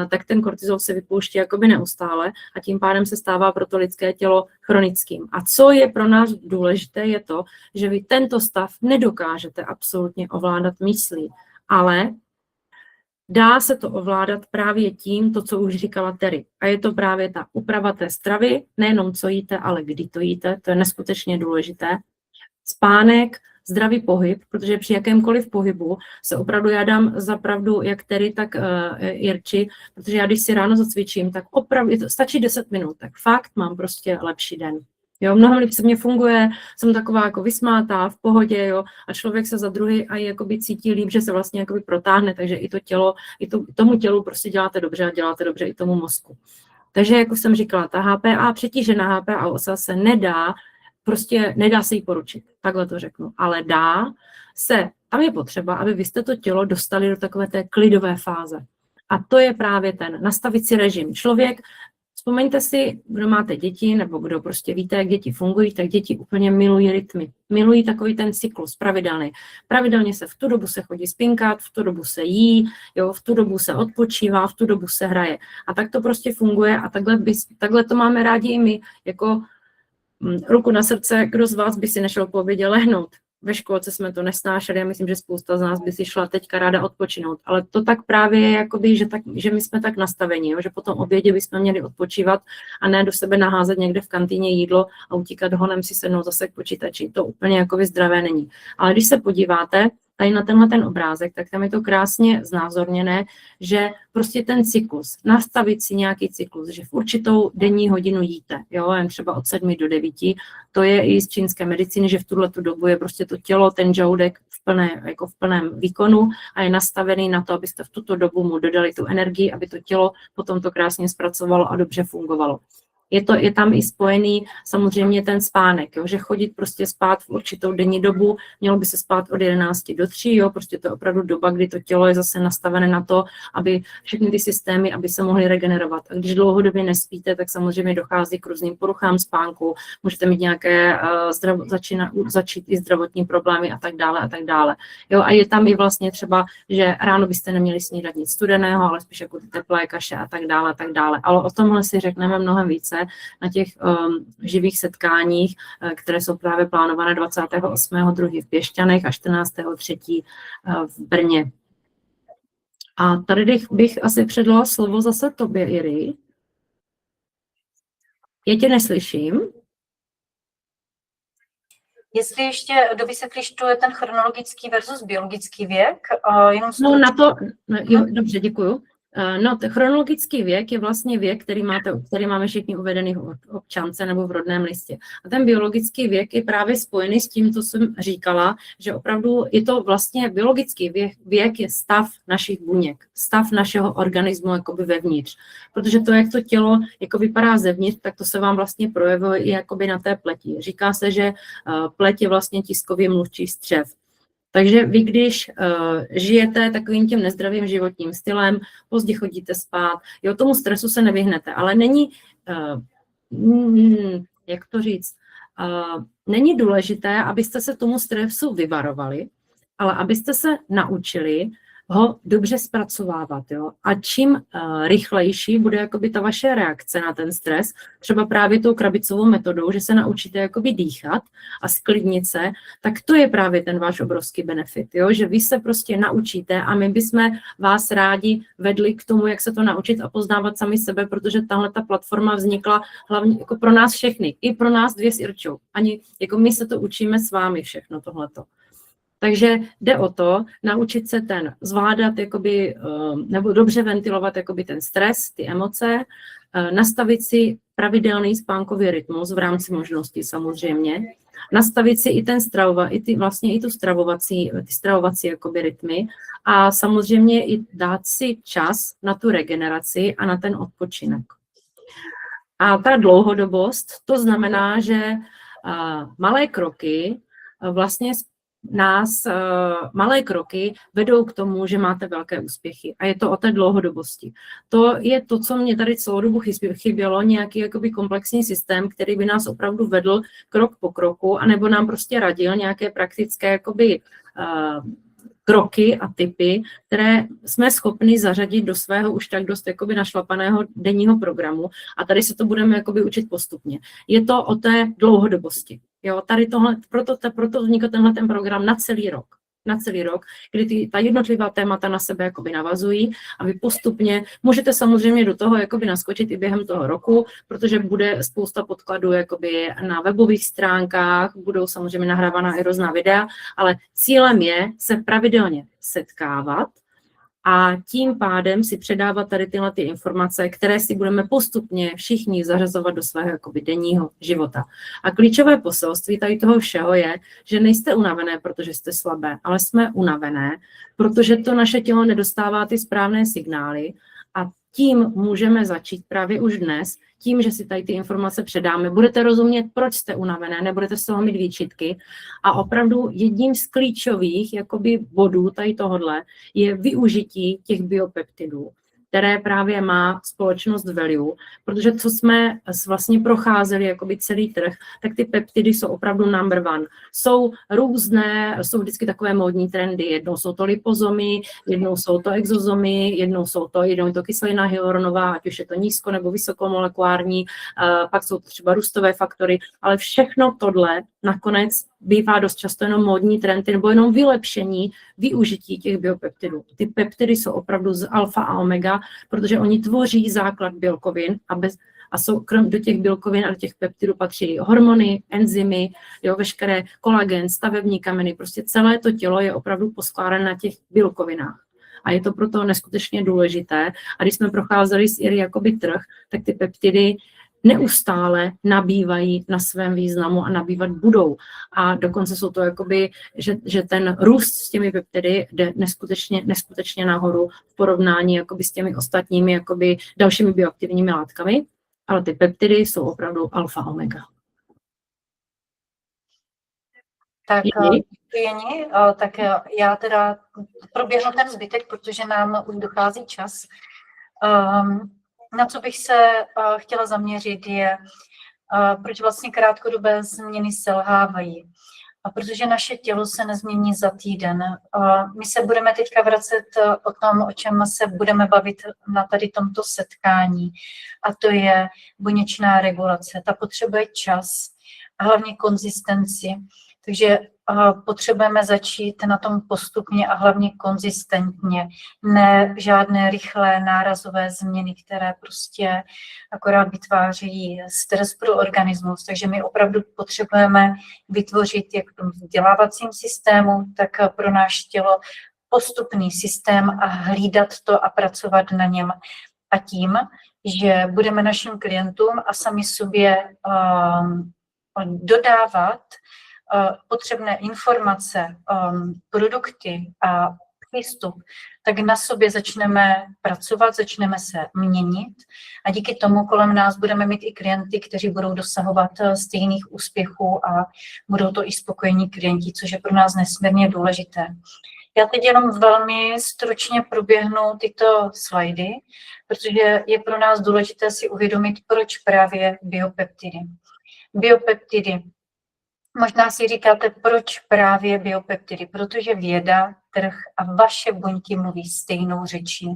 Speaker 3: tak ten kortizol se vypouští jakoby neustále a tím pádem se stává pro to lidské tělo chronickým. A co je pro nás důležité, je to, že vy tento stav nedokážete absolutně ovládat myslí, ale dá se to ovládat právě tím, to, co už říkala Terry. A je to právě ta úprava té stravy, nejenom co jíte, ale kdy to jíte, to je neskutečně důležité. Spánek, zdravý pohyb, protože při jakémkoliv pohybu se opravdu já dám za pravdu jak Terry, tak Jirči, protože já když si ráno zacvičím, tak opravdu stačí 10 minut, tak fakt mám prostě lepší den. Jo, mnohem líp se mně funguje, jsem taková jako vysmátá, v pohodě, jo, a člověk se za druhý a jakoby cítí líp, že se vlastně jakoby protáhne, takže i to tělo, tomu tělu prostě děláte dobře a děláte dobře i tomu mozku. Takže, jak už jsem říkala, ta HPA, přetížená HPA osa se nedá se jí poručit, takhle to řeknu, ale tam je potřeba, aby vy jste to tělo dostali do takové té klidové fáze. A to je právě nastavit si režim. Člověk, vzpomeňte si, kdo máte děti, nebo kdo prostě víte, jak děti fungují, tak děti úplně milují rytmy. Milují takový ten cyklus pravidelný. Pravidelně se v tu dobu se chodí spinkat, v tu dobu se jí, jo, v tu dobu se odpočívá, v tu dobu se hraje. A tak to prostě funguje a takhle to máme rádi i my, jako ruku na srdce, kdo z vás by si nešel po obědě lehnout? Ve školce jsme to nesnášeli, já myslím, že spousta z nás by si šla teďka ráda odpočinout, ale to tak právě je, jakoby, že my jsme tak nastaveni, jo, že po tom obědě bychom měli odpočívat a ne do sebe naházet někde v kantýně jídlo a utíkat honem si sednout zase k počítači. To úplně jakoby zdravé není. Ale když se podíváte tady na tenhle ten obrázek, tak tam je to krásně znázorněné, že prostě ten cyklus, nastavit si nějaký cyklus, že v určitou denní hodinu jíte, jo, jen třeba od 7 do 9, to je i z čínské medicíny, že v tuhletu dobu je prostě to tělo, ten žaludek v plném výkonu a je nastavený na to, abyste v tuto dobu mu dodali tu energii, aby to tělo potom to krásně zpracovalo a dobře fungovalo. Je tam i spojený samozřejmě ten spánek, jo, že chodit prostě spát v určitou denní dobu, mělo by se spát od 11 do 3, jo, prostě to je opravdu doba, kdy to tělo je zase nastavené na to, aby všechny ty systémy, aby se mohly regenerovat. A když dlouhodobě nespíte, tak samozřejmě dochází k různým poruchám spánku, můžete mít nějaké začít i zdravotní problémy a tak dále a tak dále. Jo, a je tam i vlastně třeba, že ráno byste neměli snídat nic studeného, ale spíš jako ty teplé kaše a tak dále a tak dále. Ale o tomhle si řekneme mnohem více na těch živých setkáních, které jsou právě plánované 28.2. v Pěšťanech a 14.3. v Brně. A tady bych asi předala slovo zase tobě, Iri. Já tě neslyším.
Speaker 1: Jestli ještě dovysvětlíš, to je ten chronologický versus biologický věk. Jenom
Speaker 3: jo, dobře, děkuju. No, chronologický věk je vlastně věk, který máme všichni uvedený v občance nebo v rodném listě. A ten biologický věk je právě spojený s tím, co jsem říkala, že opravdu je to vlastně biologický věk je stav našich buněk, stav našeho organismu jakoby vevnitř. Protože to, jak to tělo jako vypadá zevnitř, tak to se vám vlastně projevuje i jakoby na té pleti. Říká se, že pleť je vlastně tiskově mluvčí střev. Takže vy, když žijete takovým tím nezdravým životním stylem, pozdě chodíte spát, jo, tomu stresu se nevyhnete, ale není, jak to říct, není důležité, abyste se tomu stresu vyvarovali, ale abyste se naučili ho dobře zpracovávat. Jo? A čím rychlejší bude jakoby ta vaše reakce na ten stres, třeba právě tou krabicovou metodou, že se naučíte jakoby dýchat a sklidnit se, tak to je právě ten váš obrovský benefit, jo? Že vy se prostě naučíte a my bychom vás rádi vedli k tomu, jak se to naučit a poznávat sami sebe, protože tahle ta platforma vznikla hlavně jako pro nás všechny, i pro nás dvě s Irčou. Ani jako my se to učíme s vámi všechno tohleto. Takže jde o to, naučit se zvládat, jakoby, nebo dobře ventilovat jakoby ten stres, ty emoce, nastavit si pravidelný spánkový rytmus v rámci možností samozřejmě, nastavit si i ten stravovací jakoby rytmy a samozřejmě i dát si čas na tu regeneraci a na ten odpočinek. A ta dlouhodobost, to znamená, že malé kroky vlastně malé kroky vedou k tomu, že máte velké úspěchy. A je to o té dlouhodobosti. To je to, co mě tady celou dobu chybělo, nějaký jakoby komplexní systém, který by nás opravdu vedl krok po kroku, anebo nám prostě radil nějaké praktické jakoby, kroky a typy, které jsme schopni zařadit do svého už tak dost jakoby našlapaného denního programu a tady se to budeme jakoby učit postupně. Je to o té dlouhodobosti. Jo, tady proto vznikl tenhle ten program na celý rok, kdy ta jednotlivá témata na sebe jakoby navazují a vy postupně můžete samozřejmě do toho jakoby naskočit i během toho roku, protože bude spousta podkladů jakoby na webových stránkách, budou samozřejmě nahrávána i různá videa, ale cílem je se pravidelně setkávat a tím pádem si předávat tady tyhle ty informace, které si budeme postupně všichni zařazovat do svého jakoby denního života. A klíčové poselství tady toho všeho je, že nejste unavené, protože jste slabé, ale jsme unavené, protože to naše tělo nedostává ty správné signály a tím můžeme začít právě už dnes, tím, že si tady ty informace předáme, budete rozumět, proč jste unavené, nebudete z toho mít výčitky a opravdu jedním z klíčových jakoby bodů tady tohodle je využití těch biopeptidů. které právě má společnost value, protože co jsme vlastně procházeli jakoby celý trh, tak ty peptidy jsou opravdu number one. Jsou různé, jsou vždycky takové módní trendy, jednou jsou to lipozomy, jednou jsou to exozomy, jednou je to kyselina hyaluronová, ať už je to nízko nebo vysokomolekulární, pak jsou to třeba růstové faktory, ale všechno tohle nakonec bývá dost často jenom módní trendy nebo jenom vylepšení využití těch biopeptidů. Ty peptidy jsou opravdu z alfa a omega, protože oni tvoří základ bílkovin a jsou do těch bílkovin a do těch peptidů patří hormony, enzymy, veškeré kolagen, stavební kameny, prostě celé to tělo je opravdu poskládané na těch bílkovinách. A je to proto neskutečně důležité. A když jsme procházeli s Iry jakoby trh, tak ty peptidy neustále nabývají na svém významu a nabývat budou. A dokonce jsou to jakoby, že ten růst s těmi peptidy jde neskutečně nahoru v porovnání jakoby s těmi ostatními jakoby dalšími bioaktivními látkami, ale ty peptidy jsou opravdu alfa omega.
Speaker 1: Tak Jeni, tak já teda proběhnu ten zbytek, protože nám už dochází čas. Na co bych se chtěla zaměřit je, proč vlastně krátkodobé změny selhávají. A protože naše tělo se nezmění za týden. My se budeme teďka vracet o tom, o čem se budeme bavit na tady tomto setkání. A to je buněčná regulace. Ta potřebuje čas a hlavně konzistenci. Takže potřebujeme začít na tom postupně a hlavně konzistentně. Ne žádné rychlé nárazové změny, které prostě akorát vytváří stres pro organismus. Takže my opravdu potřebujeme vytvořit jak v tom vzdělávacím systému, tak pro náš tělo postupný systém a hlídat to a pracovat na něm. A tím, že budeme našim klientům a sami sobě dodávat potřebné informace, produkty a přístup, tak na sobě začneme pracovat, začneme se měnit a díky tomu kolem nás budeme mít i klienty, kteří budou dosahovat stejných úspěchů a budou to i spokojení klienti, což je pro nás nesmírně důležité. Já teď jenom velmi stručně proběhnu tyto slajdy, protože je pro nás důležité si uvědomit, proč právě biopeptidy. Biopeptidy. Možná si říkáte, proč právě biopeptidy, protože věda, trh a vaše buňky mluví stejnou řečí.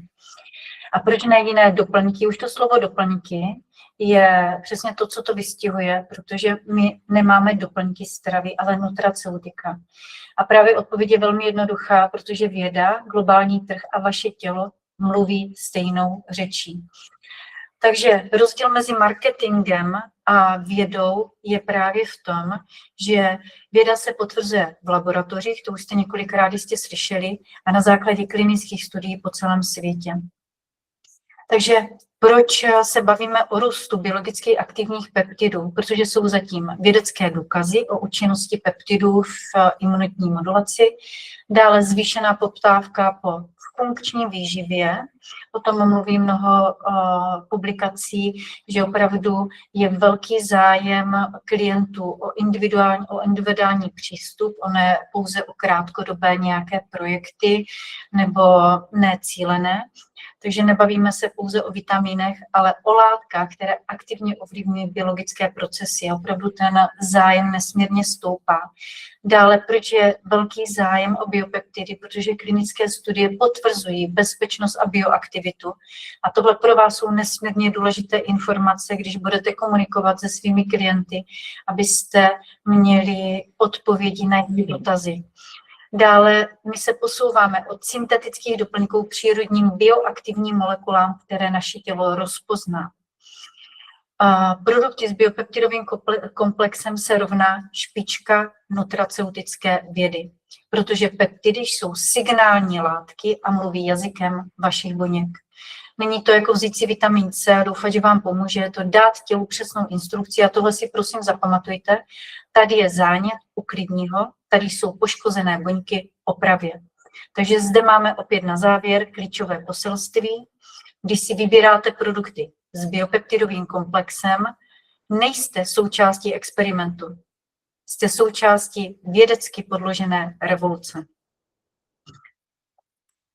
Speaker 1: A proč ne jiné doplňky? Už to slovo doplňky je přesně to, co to vystihuje, protože my nemáme doplňky stravy, ale nutraceutika. A právě odpověď je velmi jednoduchá, protože věda, globální trh a vaše tělo mluví stejnou řečí. Takže rozdíl mezi marketingem a vědou je právě v tom, že věda se potvrzuje v laboratořích, to už jste několikrát jistě slyšeli, a na základě klinických studií po celém světě. Takže proč se bavíme o růstu biologicky aktivních peptidů? Protože jsou zatím vědecké důkazy o účinnosti peptidů v imunitní modulaci, dále zvýšená poptávka po funkční výživě, o tom mluví mnoho publikací, že opravdu je velký zájem klientů o individuální přístup, ne pouze o krátkodobé nějaké projekty nebo necílené. Takže nebavíme se pouze o vitamínech, ale o látkách, které aktivně ovlivňují biologické procesy. A opravdu ten zájem nesmírně stoupá. Dále, proč je velký zájem o biopeptidy? Protože klinické studie potvrzují bezpečnost a bioaktivitu. A tohle pro vás jsou nesmírně důležité informace, když budete komunikovat se svými klienty, abyste měli odpovědi na jejich dotazy. Dále my se posouváme od syntetických doplňků k přírodním bioaktivním molekulám, které naše tělo rozpozná. Produkty s biopeptidovým komplexem se rovná špička nutraceutické vědy, protože peptidy jsou signální látky a mluví jazykem vašich buněk. Není to jako vzít si vitamin C a doufat, že vám pomůže, to dát tělu přesnou instrukci a tohle si prosím zapamatujte. Tady je zánět, uklidní ho, tady jsou poškozené buňky, opravě. Takže zde máme opět na závěr klíčové poselství. Když si vybíráte produkty s biopeptidovým komplexem, nejste součástí experimentu. Jste součástí vědecky podložené revoluce.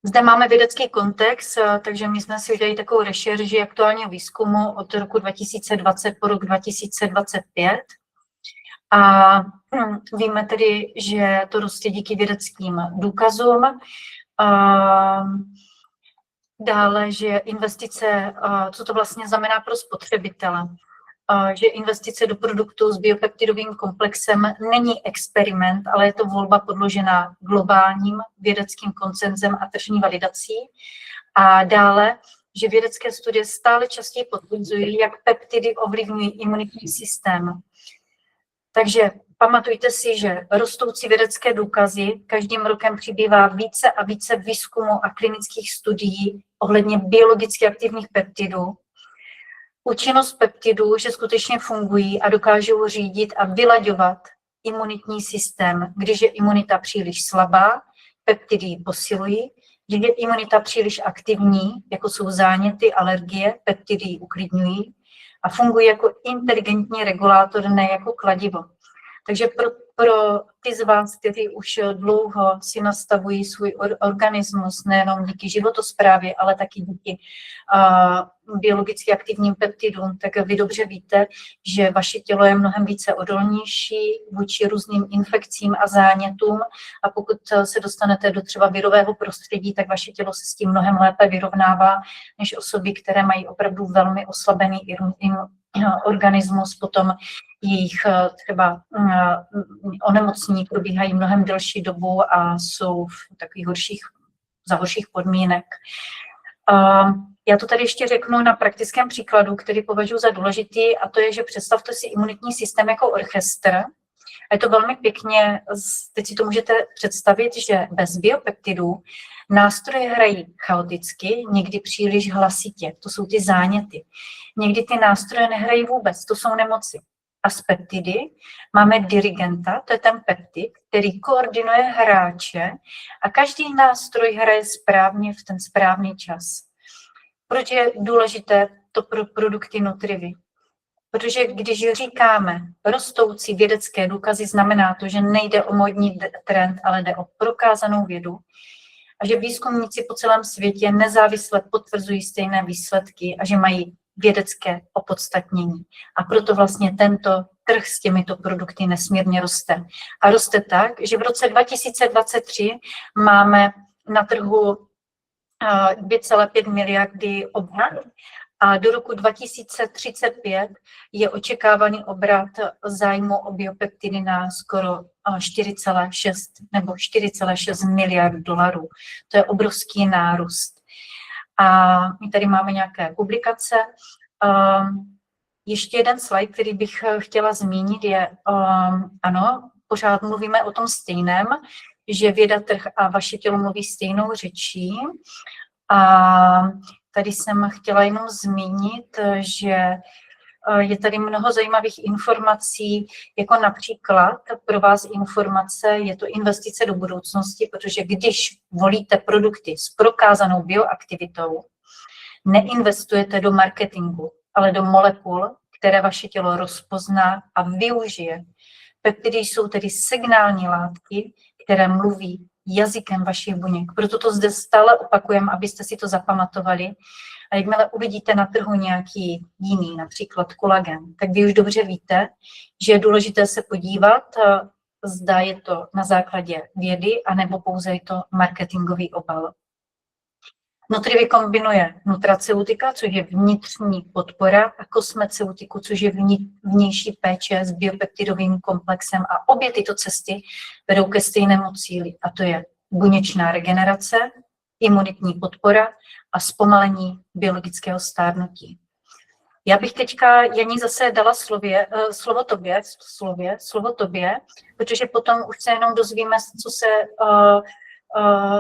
Speaker 1: Zde máme vědecký kontext, takže my jsme si udělali takovou rešerži aktuálního výzkumu od roku 2020 po rok 2025. A víme tedy, že to roste díky vědeckým důkazům. Dále, že investice, co to vlastně znamená pro spotřebitele, že investice do produktu s biopeptidovým komplexem není experiment, ale je to volba podložená globálním vědeckým konsenzem a tržní validací. A dále, že vědecké studie stále častěji potvrzují, jak peptidy ovlivňují imunitní systém. Takže pamatujte si, že rostoucí vědecké důkazy každým rokem přibývá více a více výzkumů a klinických studií ohledně biologicky aktivních peptidů. Účinnost peptidů, že skutečně fungují a dokážou řídit a vylaďovat imunitní systém. Když je imunita příliš slabá, peptidy ji posilují. Když je imunita příliš aktivní, jako jsou záněty, alergie, peptidy ji uklidňují a fungují jako inteligentní regulátor, ne jako kladivo. Takže pro ty z vás, kteří už dlouho si nastavují svůj organismus, nejenom díky životosprávě, ale taky díky biologicky aktivním peptidům, tak vy dobře víte, že vaše tělo je mnohem více odolnější vůči různým infekcím a zánětům a pokud se dostanete do třeba virového prostředí, tak vaše tělo se s tím mnohem lépe vyrovnává, než osoby, které mají opravdu velmi oslabený organismus, potom jejich třeba onemocnění probíhají mnohem delší dobu a jsou v takových za horších podmínek. Já to tady ještě řeknu na praktickém příkladu, který považuji za důležitý, a to je, že představte si imunitní systém jako orchestr. A je to velmi pěkně, teď si to můžete představit, že bez biopeptidů nástroje hrají chaoticky, někdy příliš hlasitě, to jsou ty záněty. Někdy ty nástroje nehrají vůbec, to jsou nemoci. A z peptidy máme dirigenta, to je ten peptid, který koordinuje hráče a každý nástroj hraje správně v ten správný čas. Proč je důležité to pro produkty Nutrivy? Protože když říkáme rostoucí vědecké důkazy, znamená to, že nejde o módní trend, ale jde o prokázanou vědu a že výzkumníci po celém světě nezávisle potvrzují stejné výsledky a že mají vědecké opodstatnění. A proto vlastně tento trh s těmito produkty nesmírně roste. A roste tak, že v roce 2023 máme na trhu 2,5 miliardy obrat a do roku 2035 je očekávaný obrat zájmu o biopeptidy na skoro 4,6 nebo 4,6 miliard dolarů. To je obrovský nárůst. A my tady máme nějaké publikace. Ještě jeden slide, který bych chtěla zmínit, je, ano, pořád mluvíme o tom stejném, že věda, trh a vaše tělo mluví stejnou řečí. A tady jsem chtěla jenom zmínit, že je tady mnoho zajímavých informací, jako například pro vás informace, je to investice do budoucnosti, protože když volíte produkty s prokázanou bioaktivitou, neinvestujete do marketingu, ale do molekul, které vaše tělo rozpozná a využije. Peptidy jsou tedy signální látky, které mluví jazykem vašich buněk. Proto to zde stále opakujeme, abyste si to zapamatovali. A jakmile uvidíte na trhu nějaký jiný, například kolagen, tak vy už dobře víte, že je důležité se podívat, zda je to na základě vědy, anebo pouze je to marketingový obal. Nutrivy kombinuje nutraceutika, což je vnitřní podpora, a kosmeceutiku, což je vnější péče s biopeptidovým komplexem. A obě tyto cesty vedou ke stejnému cíli, a to je buněčná regenerace, imunitní podpora a zpomalení biologického stárnutí. Já bych teďka, Janí, zase dala slovo tobě, protože potom už se jenom dozvíme,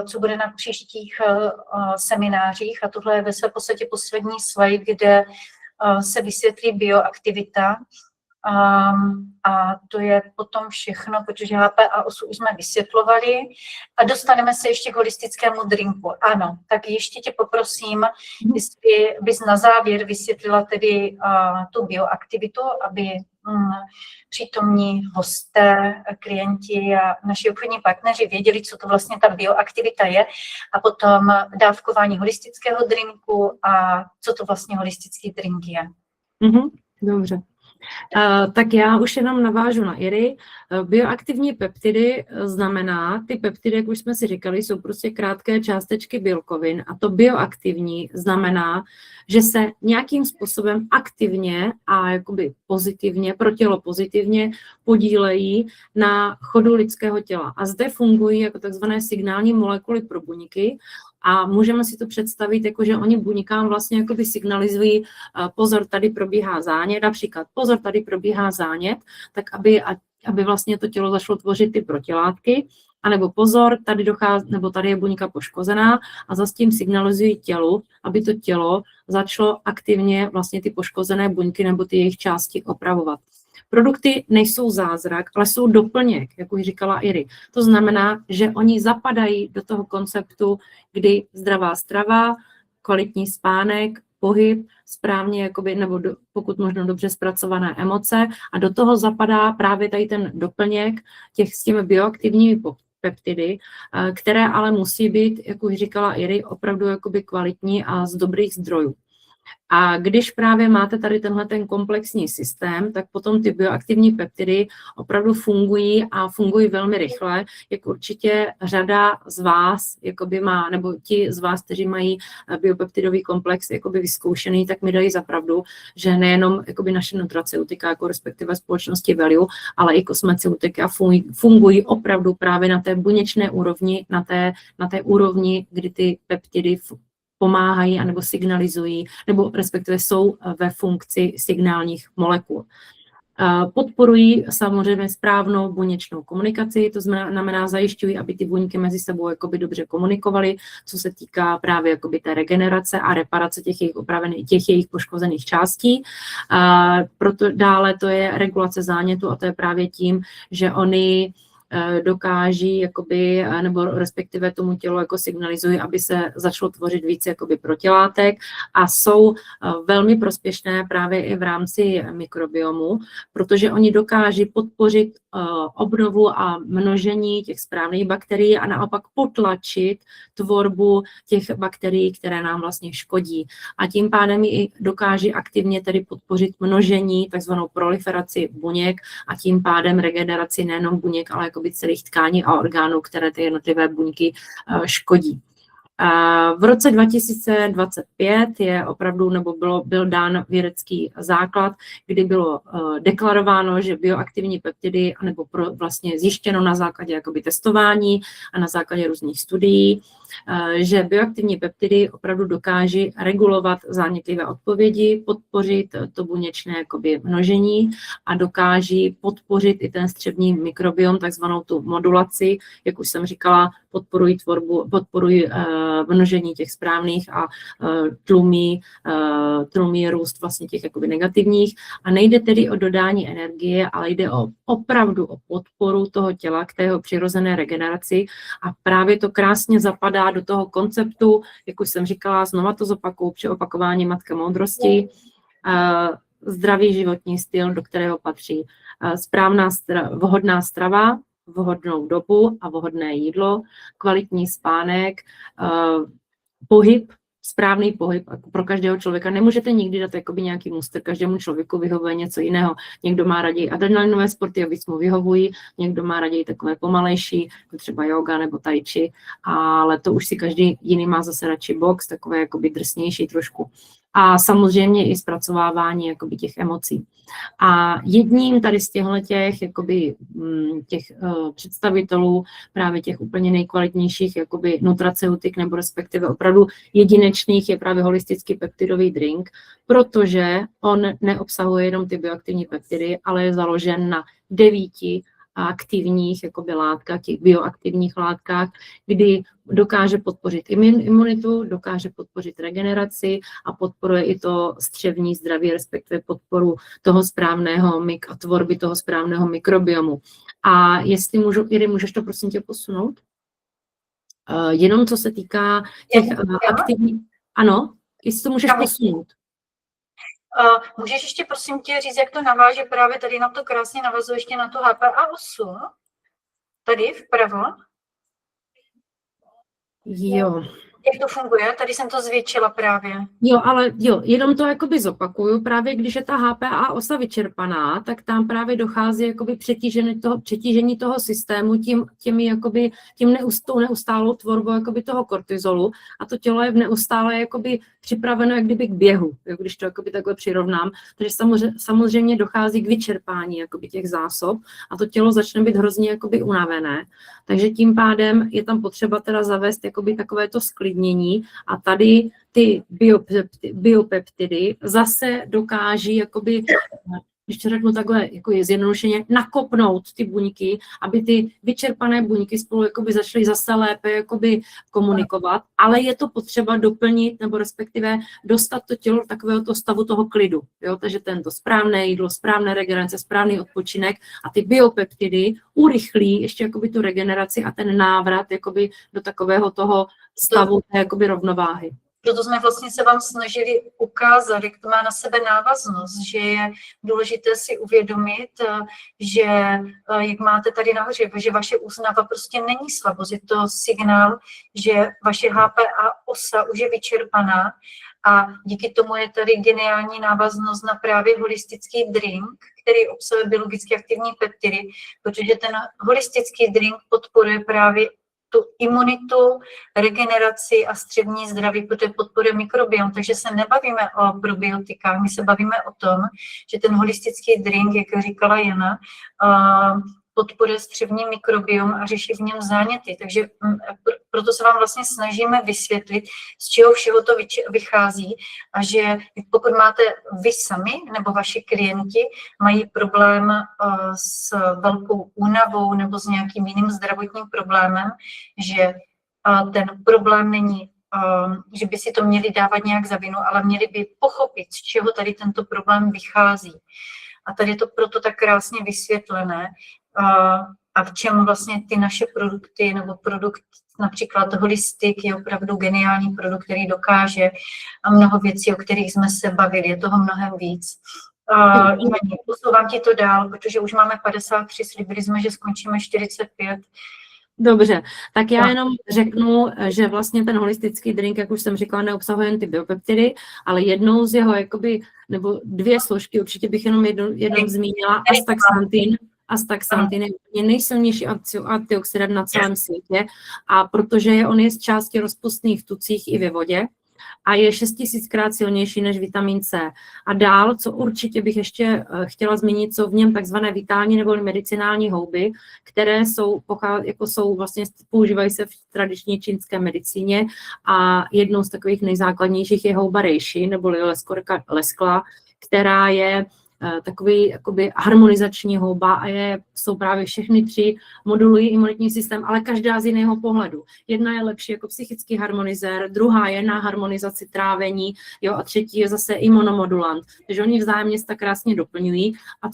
Speaker 1: co bude na příštích seminářích. A tohle je ve své podstatě poslední slide, kde se vysvětlí bioaktivita A to je potom všechno, protože HPA8 už jsme vysvětlovali a dostaneme se ještě k holistickému drinku. Ano, tak ještě tě poprosím, jestli bys na závěr vysvětlila tedy tu bioaktivitu, aby přítomní hosté, klienti a naši obchodní partneři věděli, co to vlastně ta bioaktivita je a potom dávkování holistického drinku a co to vlastně holistický drink je.
Speaker 3: Dobře. Tak já už jenom navážu na Iry. Bioaktivní peptidy znamená, ty peptidy, jak už jsme si říkali, jsou prostě krátké částečky bílkovin a to bioaktivní znamená, že se nějakým způsobem aktivně a jakoby pozitivně, pro tělo pozitivně podílejí na chodu lidského těla. A zde fungují jako takzvané signální molekuly pro buňky a můžeme si to představit, jako že oni buňkám vlastně jakoby signalizují pozor, tady probíhá zánět, například pozor, tady probíhá zánět, tak aby vlastně to tělo začalo tvořit ty protilátky, anebo pozor, tady dochází, nebo tady je buňka poškozená a zase tím signalizují tělu, aby to tělo začalo aktivně vlastně ty poškozené buňky nebo ty jejich části opravovat. Produkty nejsou zázrak, ale jsou doplněk, jak už říkala Iry. To znamená, že oni zapadají do toho konceptu, kdy zdravá strava, kvalitní spánek, pohyb, správně, jakoby, nebo pokud možno dobře zpracované emoce a do toho zapadá právě tady ten doplněk s těmi bioaktivními peptidy, které ale musí být, jak už říkala Iry, opravdu jakoby kvalitní a z dobrých zdrojů. A když právě máte tady tenhle ten komplexní systém, tak potom ty bioaktivní peptidy opravdu fungují a fungují velmi rychle, jak určitě řada z vás jakoby má, nebo ti z vás, kteří mají biopeptidový komplex jakoby vyzkoušený, tak mi dají za pravdu, že nejenom jakoby naše nutraceutika, jako respektive společnosti Value, ale i kosmeceutika fungují opravdu právě na té buněčné úrovni, na té úrovni, kdy ty peptidy pomáhají anebo signalizují, nebo respektive jsou ve funkci signálních molekul. Podporují samozřejmě správnou buněčnou komunikaci, to znamená zajišťují, aby ty buňky mezi sebou jakoby dobře komunikovaly, co se týká právě jakoby té regenerace a reparace těch jejich poškozených částí. Proto dále to je regulace zánětu a to je právě tím, že oni dokáží, jakoby, nebo respektive tomu tělu jako signalizují, aby se začalo tvořit více jakoby protilátek a jsou velmi prospěšné právě i v rámci mikrobiomu, protože oni dokáží podpořit obnovu a množení těch správných bakterií a naopak potlačit tvorbu těch bakterií, které nám vlastně škodí. A tím pádem i dokáží aktivně tedy podpořit množení, takzvanou proliferaci buněk a tím pádem regeneraci nejenom buněk, ale jakoby celých tkání a orgánů, které ty jednotlivé buňky škodí. V roce 2025 je opravdu, nebo byl dán vědecký základ, kdy bylo deklarováno, že bioaktivní peptidy, nebo vlastně zjištěno na základě jakoby testování a na základě různých studií, že bioaktivní peptidy opravdu dokáží regulovat zánětlivé odpovědi, podpořit to buněčné jakoby množení a dokáží podpořit i ten střevní mikrobiom, takzvanou tu modulaci, jak už jsem říkala, podporují množení těch správných a tlumí růst vlastně těch jakoby negativních. A nejde tedy o dodání energie, ale jde opravdu o podporu toho těla k té jeho přirozené regeneraci a právě to krásně zapadá do toho konceptu, jak už jsem říkala, znova to zopakuju při opakování matka moudrosti, zdravý životní styl, do kterého patří vhodná strava, vhodnou dobu a vhodné jídlo, kvalitní spánek, pohyb, správný pohyb pro každého člověka. Nemůžete nikdy dát jakoby nějaký muster, každému člověku vyhovuje něco jiného. Někdo má raději adrenalinové sporty a víc mu vyhovují, někdo má raději takové pomalejší, jako třeba yoga nebo tai chi, ale to už si každý jiný má zase radši box, takové jakoby drsnější trošku. A samozřejmě i zpracovávání jakoby těch emocí. A jedním tady z těch představitelů, právě těch úplně nejkvalitnějších jakoby nutraceutik nebo respektive opravdu jedinečných je právě holistický peptidový drink, protože on neobsahuje jenom ty bioaktivní peptidy, ale je založen na 9 aktivních jakoby látkách, těch bioaktivních látkách, kdy dokáže podpořit imunitu, dokáže podpořit regeneraci a podporuje i to střevní zdraví, respektive podporu toho správného tvorby toho správného mikrobiomu. A jestli můžu, Iry, můžeš to prosím tě posunout? Jenom co se týká těch aktivních... Ano, jestli to můžeš posunout.
Speaker 1: Můžeš ještě prosím tě říct, jak to naváže právě tady na to krásně navazuje ještě na tu HPA osu? Tady vpravo?
Speaker 3: Jo.
Speaker 1: Jak to funguje? Tady jsem to zvětšila právě.
Speaker 3: Jo, ale jo, jenom to jakoby zopakuju. Právě když je ta HPA osa vyčerpaná, tak tam právě dochází jakoby přetížení toho systému tím neustálou tvorbou jakoby toho kortizolu a to tělo je neustále jakoby připraveno jak kdyby k běhu, když to jakoby takhle přirovnám. Takže samozřejmě dochází k vyčerpání jakoby těch zásob a to tělo začne být hrozně jakoby unavené. Takže tím pádem je tam potřeba teda zavést jakoby takovéto sklidnění a tady ty biopeptidy zase dokáží jakoby, když to řeknu takhle, jako je zjednodušeně, nakopnout ty buňky, aby ty vyčerpané buňky spolu jakoby začaly zase lépe jakoby komunikovat, ale je to potřeba doplnit nebo respektive dostat to tělo do takového stavu toho klidu. Jo? Takže tento správné jídlo, správné regenerace, správný odpočinek a ty biopeptidy urychlí ještě jakoby tu regeneraci a ten návrat jakoby do takového toho stavu té jakoby rovnováhy.
Speaker 1: Proto jsme vlastně se vám snažili ukázat, jak to má na sebe návaznost, že je důležité si uvědomit, že jak máte tady nahoře, že vaše úznava prostě není slabost, je to signál, že vaše HPA osa už je vyčerpaná a díky tomu je tady geniální návaznost na právě holistický drink, který obsahuje biologicky aktivní peptidy, protože ten holistický drink podporuje právě tu imunitu, regeneraci a střevní zdraví, protože podporuje mikrobiom. Takže se nebavíme o probiotikách, my se bavíme o tom, že ten holistický drink, jak říkala Jana, podporuje střevní mikrobiom a řeší v něm záněty. Takže proto se vám vlastně snažíme vysvětlit, z čeho všeho to vychází a že pokud máte vy sami nebo vaši klienti mají problém s velkou únavou nebo s nějakým jiným zdravotním problémem, že ten problém není, že by si to měli dávat nějak za vinu, ale měli by pochopit, z čeho tady tento problém vychází. A tady je to proto tak krásně vysvětlené, a v čem vlastně ty naše produkty nebo produkt například Holistic je opravdu geniální produkt, který dokáže a mnoho věcí, o kterých jsme se bavili, je toho mnohem víc. Posouvám ti to dál, protože už máme 53, slíbili jsme, že skončíme 45.
Speaker 3: Dobře, tak já jenom řeknu, že vlastně ten holistický drink, jak už jsem říkala, neobsahuje jen ty biopeptidy, ale jednou z jeho, jakoby, nebo dvě složky, určitě bych jenom jednou zmínila, astaxantin je nejsilnější antioxidant na celém světě a protože on je z části rozpustných v tucích i ve vodě a je 6000krát silnější než vitamin C. A dál, co určitě bych ještě chtěla zmínit, jsou v něm takzvané vitální nebo medicinální houby, které používají se v tradiční čínské medicíně a jednou z takových nejzákladnějších je houba reishi neboli lesklá, která je takový jakoby harmonizační houba a jsou právě všechny tři, modulují imunitní systém, ale každá z jiného pohledu. Jedna je lepší jako psychický harmonizér, druhá je na harmonizaci trávení, jo, a třetí je zase imunomodulant. Takže oni vzájemně se tak krásně doplňují. A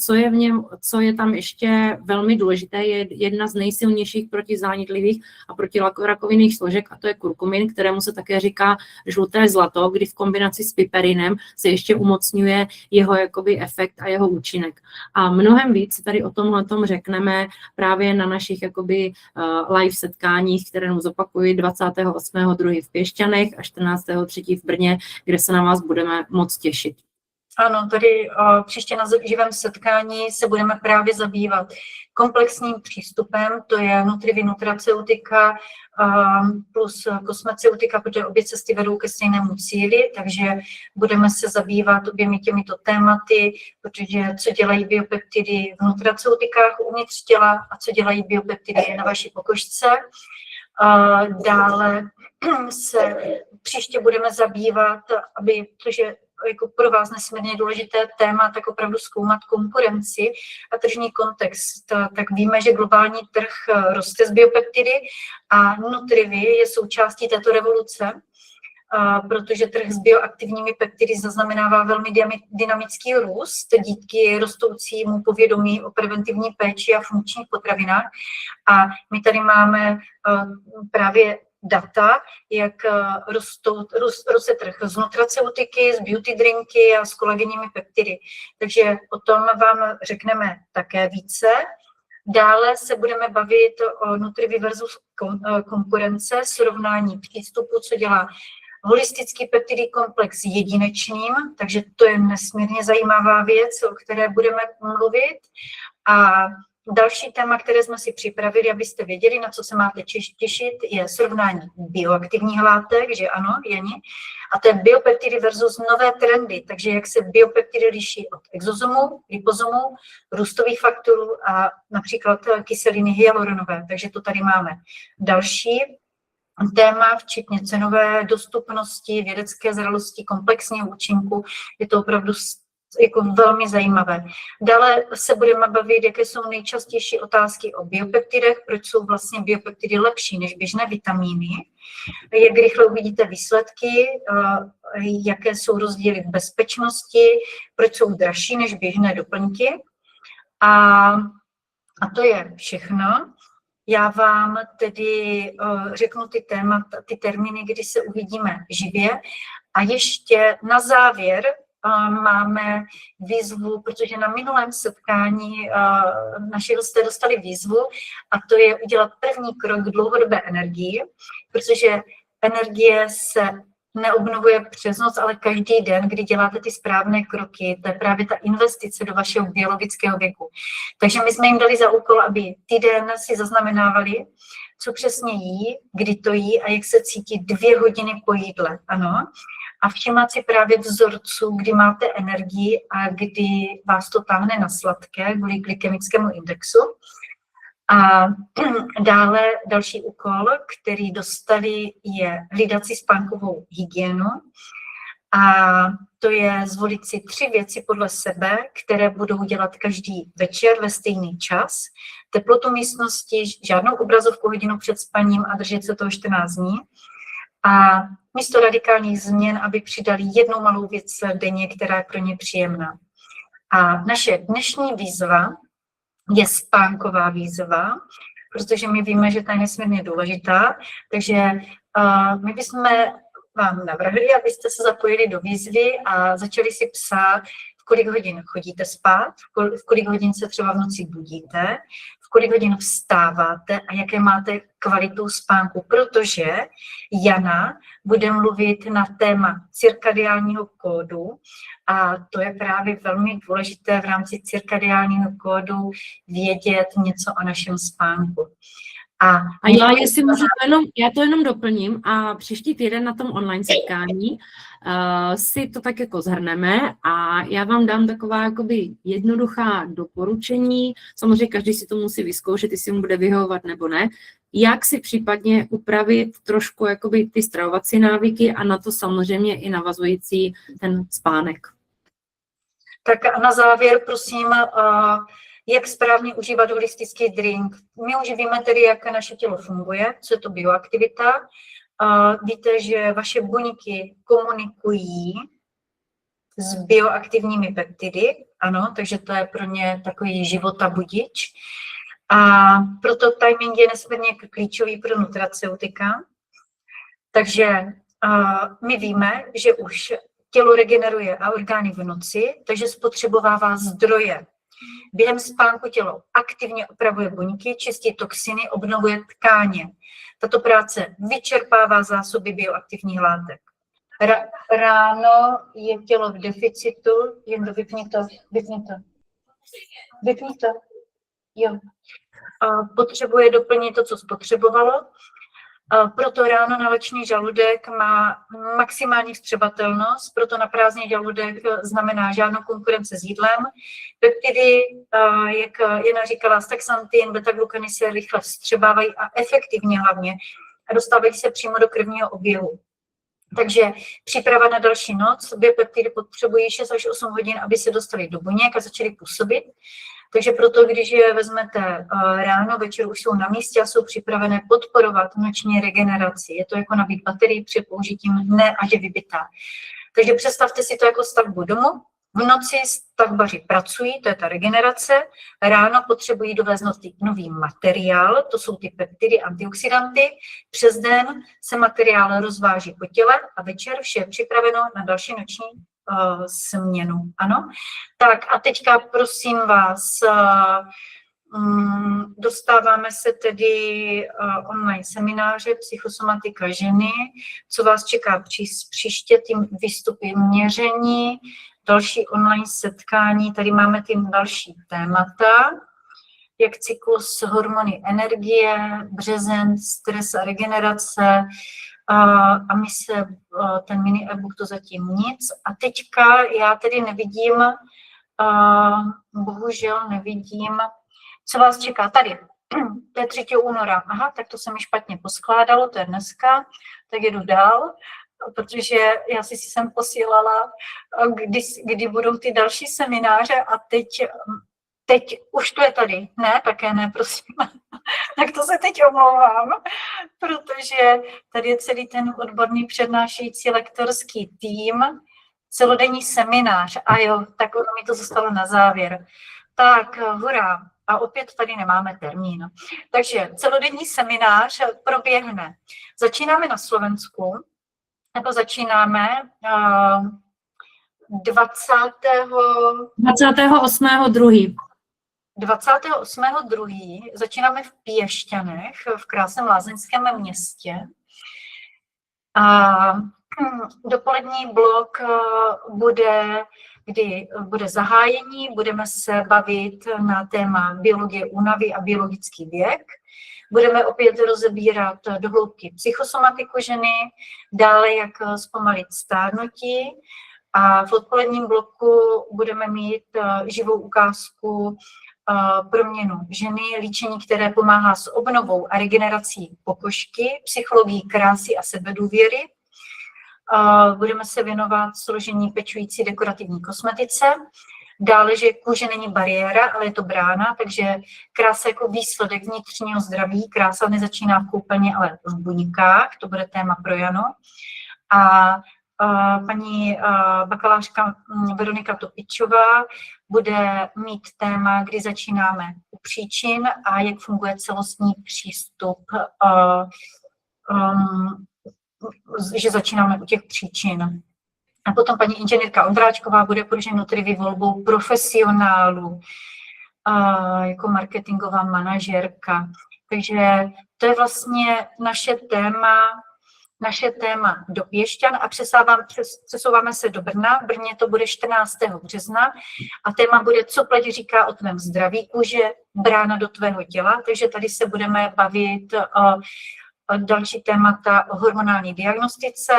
Speaker 3: co je tam ještě velmi důležité, je jedna z nejsilnějších protizánětlivých a protirakovinných složek, a to je kurkumin, kterému se také říká žluté zlato, kdy v kombinaci s piperinem se ještě umocňuje jeho jakoby efekt a jeho účinek. A mnohem víc tady o tomhletom řekneme právě na našich jakoby live setkáních, které nám zopakují 28.2. v Pěšťanech a 14.3. v Brně, kde se na vás budeme moc těšit.
Speaker 1: Ano, tady příště na živém setkání se budeme právě zabývat komplexním přístupem, to je nutraceutika plus kosmeceutika, protože obě cesty vedou ke stejnému cíli, takže budeme se zabývat oběmi těmito tématy, protože co dělají biopeptidy v nutraceutikách uvnitř těla a co dělají biopeptidy na vaší pokožce. Dále se příště budeme zabývat, protože jako pro vás nesmírně důležité téma, tak opravdu zkoumat konkurenci a tržní kontext. Tak víme, že globální trh roste z biopeptidy a Nutrivy je součástí této revoluce, protože trh s bioaktivními peptidy zaznamenává velmi dynamický růst díky rostoucímu povědomí o preventivní péči a funkčních potravinách. A my tady máme právě data, jak roste trh z nutraceutiky, z beauty drinky a s kolagenními peptidy. Takže o tom vám řekneme také více. Dále se budeme bavit o Nutrivy versus konkurence, srovnání přístupu, co dělá holistický peptidý komplex jedinečným, takže to je nesmírně zajímavá věc, o které budeme mluvit. A další téma, které jsme si připravili, abyste věděli, na co se máte těšit, je srovnání bioaktivních látek, že ano, Jani, a to je biopeptidy versus nové trendy, takže jak se biopeptidy liší od exozomu, lipozomu, růstových faktorů a například kyseliny hyaluronové, takže to tady máme. Další téma, včetně cenové dostupnosti, vědecké zralosti, komplexního účinku, je to opravdu jako velmi zajímavé. Dále se budeme bavit, jaké jsou nejčastější otázky o biopeptidech, proč jsou vlastně biopeptidy lepší než běžné vitamíny, jak rychle uvidíte výsledky, jaké jsou rozdíly v bezpečnosti, proč jsou dražší než běžné doplňky. A to je všechno. Já vám tedy řeknu ty termíny, kdy se uvidíme živě. A ještě na závěr máme výzvu, protože na minulém setkání naši hosté dostali výzvu, a to je udělat první krok k dlouhodobé energii, protože energie se neobnovuje přes noc, ale každý den, kdy děláte ty správné kroky, to je právě ta investice do vašeho biologického věku. Takže my jsme jim dali za úkol, aby týden si zaznamenávali, co přesně jí, kdy to jí a jak se cítí 2 hodiny po jídle, ano. A všímat si právě vzorců, kdy máte energii a kdy vás to táhne na sladké kvůli glykemickému indexu. A dále další úkol, který dostali, je hlídat si spánkovou hygienu. A to je zvolit si 3 věci podle sebe, které budou dělat každý večer ve stejný čas. Teplotu místnosti, žádnou obrazovku hodinu před spaním a držet se toho 14 dní. A místo radikálních změn, aby přidali 1 malou věc denně, která je pro ně příjemná. A naše dnešní výzva je spánková výzva, protože my víme, že ta je nesmírně důležitá, takže my bychom vám navrhli, abyste se zapojili do výzvy a začali si psát, v kolik hodin chodíte spát, v kolik hodin se třeba v noci budíte, v kolik hodin vstáváte a jaké máte kvalitu spánku, protože Jana bude mluvit na téma cirkadiálního kódu a to je právě velmi důležité v rámci cirkadiálního kódu vědět něco o našem spánku. A
Speaker 3: já, jestli můžu, já to jenom doplním a příští týden na tom online setkání si to tak jako zhrneme a já vám dám taková jakoby jednoduchá doporučení, samozřejmě každý si to musí vyzkoušet, jestli mu bude vyhovovat nebo ne, jak si případně upravit trošku jakoby ty stravovací návyky a na to samozřejmě i navazující ten spánek.
Speaker 1: Tak a na závěr, prosím, jak správně užívat holistický drink. My už víme tedy, jak naše tělo funguje, co je to bioaktivita. Víte, že vaše buňky komunikují s bioaktivními peptidy, ano, takže to je pro ně takový životabudič. A proto timing je nesmírně klíčový pro nutraceutika. Takže my víme, že už tělo regeneruje a orgány v noci, takže spotřebovává zdroje. Během spánku tělo aktivně opravuje buňky, čistí toxiny, obnovuje tkáně. Tato práce vyčerpává zásoby bioaktivních látek. Ráno je tělo v deficitu, jen vypni to. Jo. Potřebuje doplnit to, co spotřebovalo. Proto ráno nalačný žaludek má maximální vstřebatelnost, proto na prázdný žaludek znamená žádnou konkurenci s jídlem. Peptidy, jak Jana říkala, astaxantin, beta-glukany se rychle vstřebávají a efektivně hlavně a dostávají se přímo do krevního oběhu. Takže příprava na další noc, biopeptidy potřebují 6 až 8 hodin, aby se dostaly do buněk a začaly působit. Takže proto, když je vezmete ráno, večer už jsou na místě a jsou připravené podporovat noční regeneraci. Je to jako nabít baterii před použitím dne, až je vybitá. Takže představte si to jako stavbu domu. V noci stavbaři pracují, to je ta regenerace, ráno potřebují dovést nový materiál, to jsou ty peptidy, antioxidanty, přes den se materiál rozváží po těle a večer vše je připraveno na další noční směnu. Ano? Tak a teďka prosím vás, dostáváme se tedy online semináře Psychosomatika ženy, co vás čeká příště, tím výstupy měření, další online setkání, tady máme tím další témata, jak cyklus, hormony, energie, březen, stres a regenerace, a my se, ten mini e-book to zatím nic. A teďka já tedy nevidím, bohužel nevidím, co vás čeká tady. To je 3. února. Aha, tak to se mi špatně poskládalo, to je dneska, tak jedu dál, protože já si jsem posílala, kdy budou ty další semináře a teď už to je tady. Ne, také ne, prosím. Tak to se teď omlouvám, protože tady je celý ten odborný přednášející lektorský tým, celodenní seminář. A jo, tak ono mi to zostalo na závěr. Tak, hurá. A opět tady nemáme termín. Takže celodenní seminář proběhne. Začínáme na Slovensku, nebo začínáme
Speaker 3: 28.2.
Speaker 1: 28.2. začínáme v Piešťanech, v krásném lázeňském městě. A dopolední blok kdy bude zahájení, budeme se bavit na téma biologie únavy a biologický věk. Budeme opět rozebírat do hloubky psychosomatiku ženy, dále jak zpomalit stárnutí. A v odpoledním bloku budeme mít živou ukázku proměnu ženy, líčení, které pomáhá s obnovou a regenerací pokožky, psychologii krásy a sebedůvěry. Budeme se věnovat složení pečující dekorativní kosmetice. Dále, že kůže není bariéra, ale je to brána, takže krása jako výsledek vnitřního zdraví. Krása nezačíná v koupelně, ale v buňkách. To bude téma pro Jano. A paní bakalářka Veronika Topičová bude mít téma, kdy začínáme u příčin a jak funguje celostní přístup, že začínáme u těch příčin. A potom paní inženýrka Ondráčková bude pro ženu tedy volbou profesionálu, jako marketingová manažérka. Takže to je vlastně naše téma do Piešťan a přesouváme se do Brna. V Brně to bude 14. března a téma bude, co pleť říká o tvém zdraví, kůže, brána do tvého těla. Takže tady se budeme bavit další témata o hormonální diagnostice.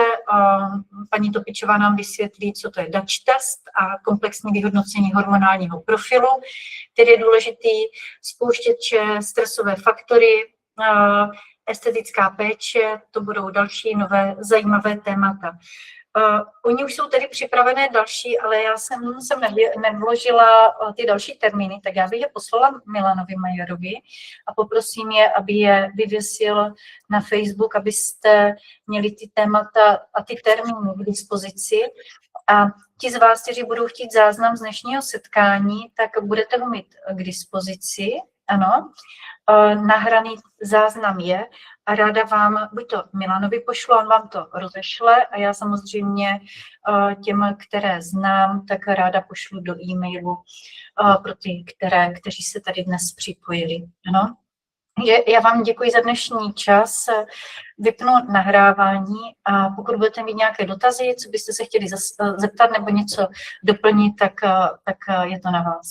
Speaker 1: Paní Topičová nám vysvětlí, co to je Dutch test a komplexní vyhodnocení hormonálního profilu, který je důležitý, spouštěče, stresové faktory, estetická péče, to budou další nové zajímavé témata. Oni už jsou tedy připravené další, ale já jsem nevložila ty další termíny, tak já bych je poslala Milanovi Majerovi a poprosím je, aby je vyvěsil na Facebook, abyste měli ty témata a ty termíny k dispozici. A ti z vás, kteří budou chtít záznam z dnešního setkání, tak budete ho mít k dispozici, ano. Nahraný záznam je a ráda vám, buď to Milanovi pošlu, on vám to rozešle a já samozřejmě těm, které znám, tak ráda pošlu do e-mailu pro ty, kteří se tady dnes připojili. Ano? Já vám děkuji za dnešní čas, vypnu nahrávání a pokud budete mít nějaké dotazy, co byste se chtěli zeptat nebo něco doplnit, tak je to na vás.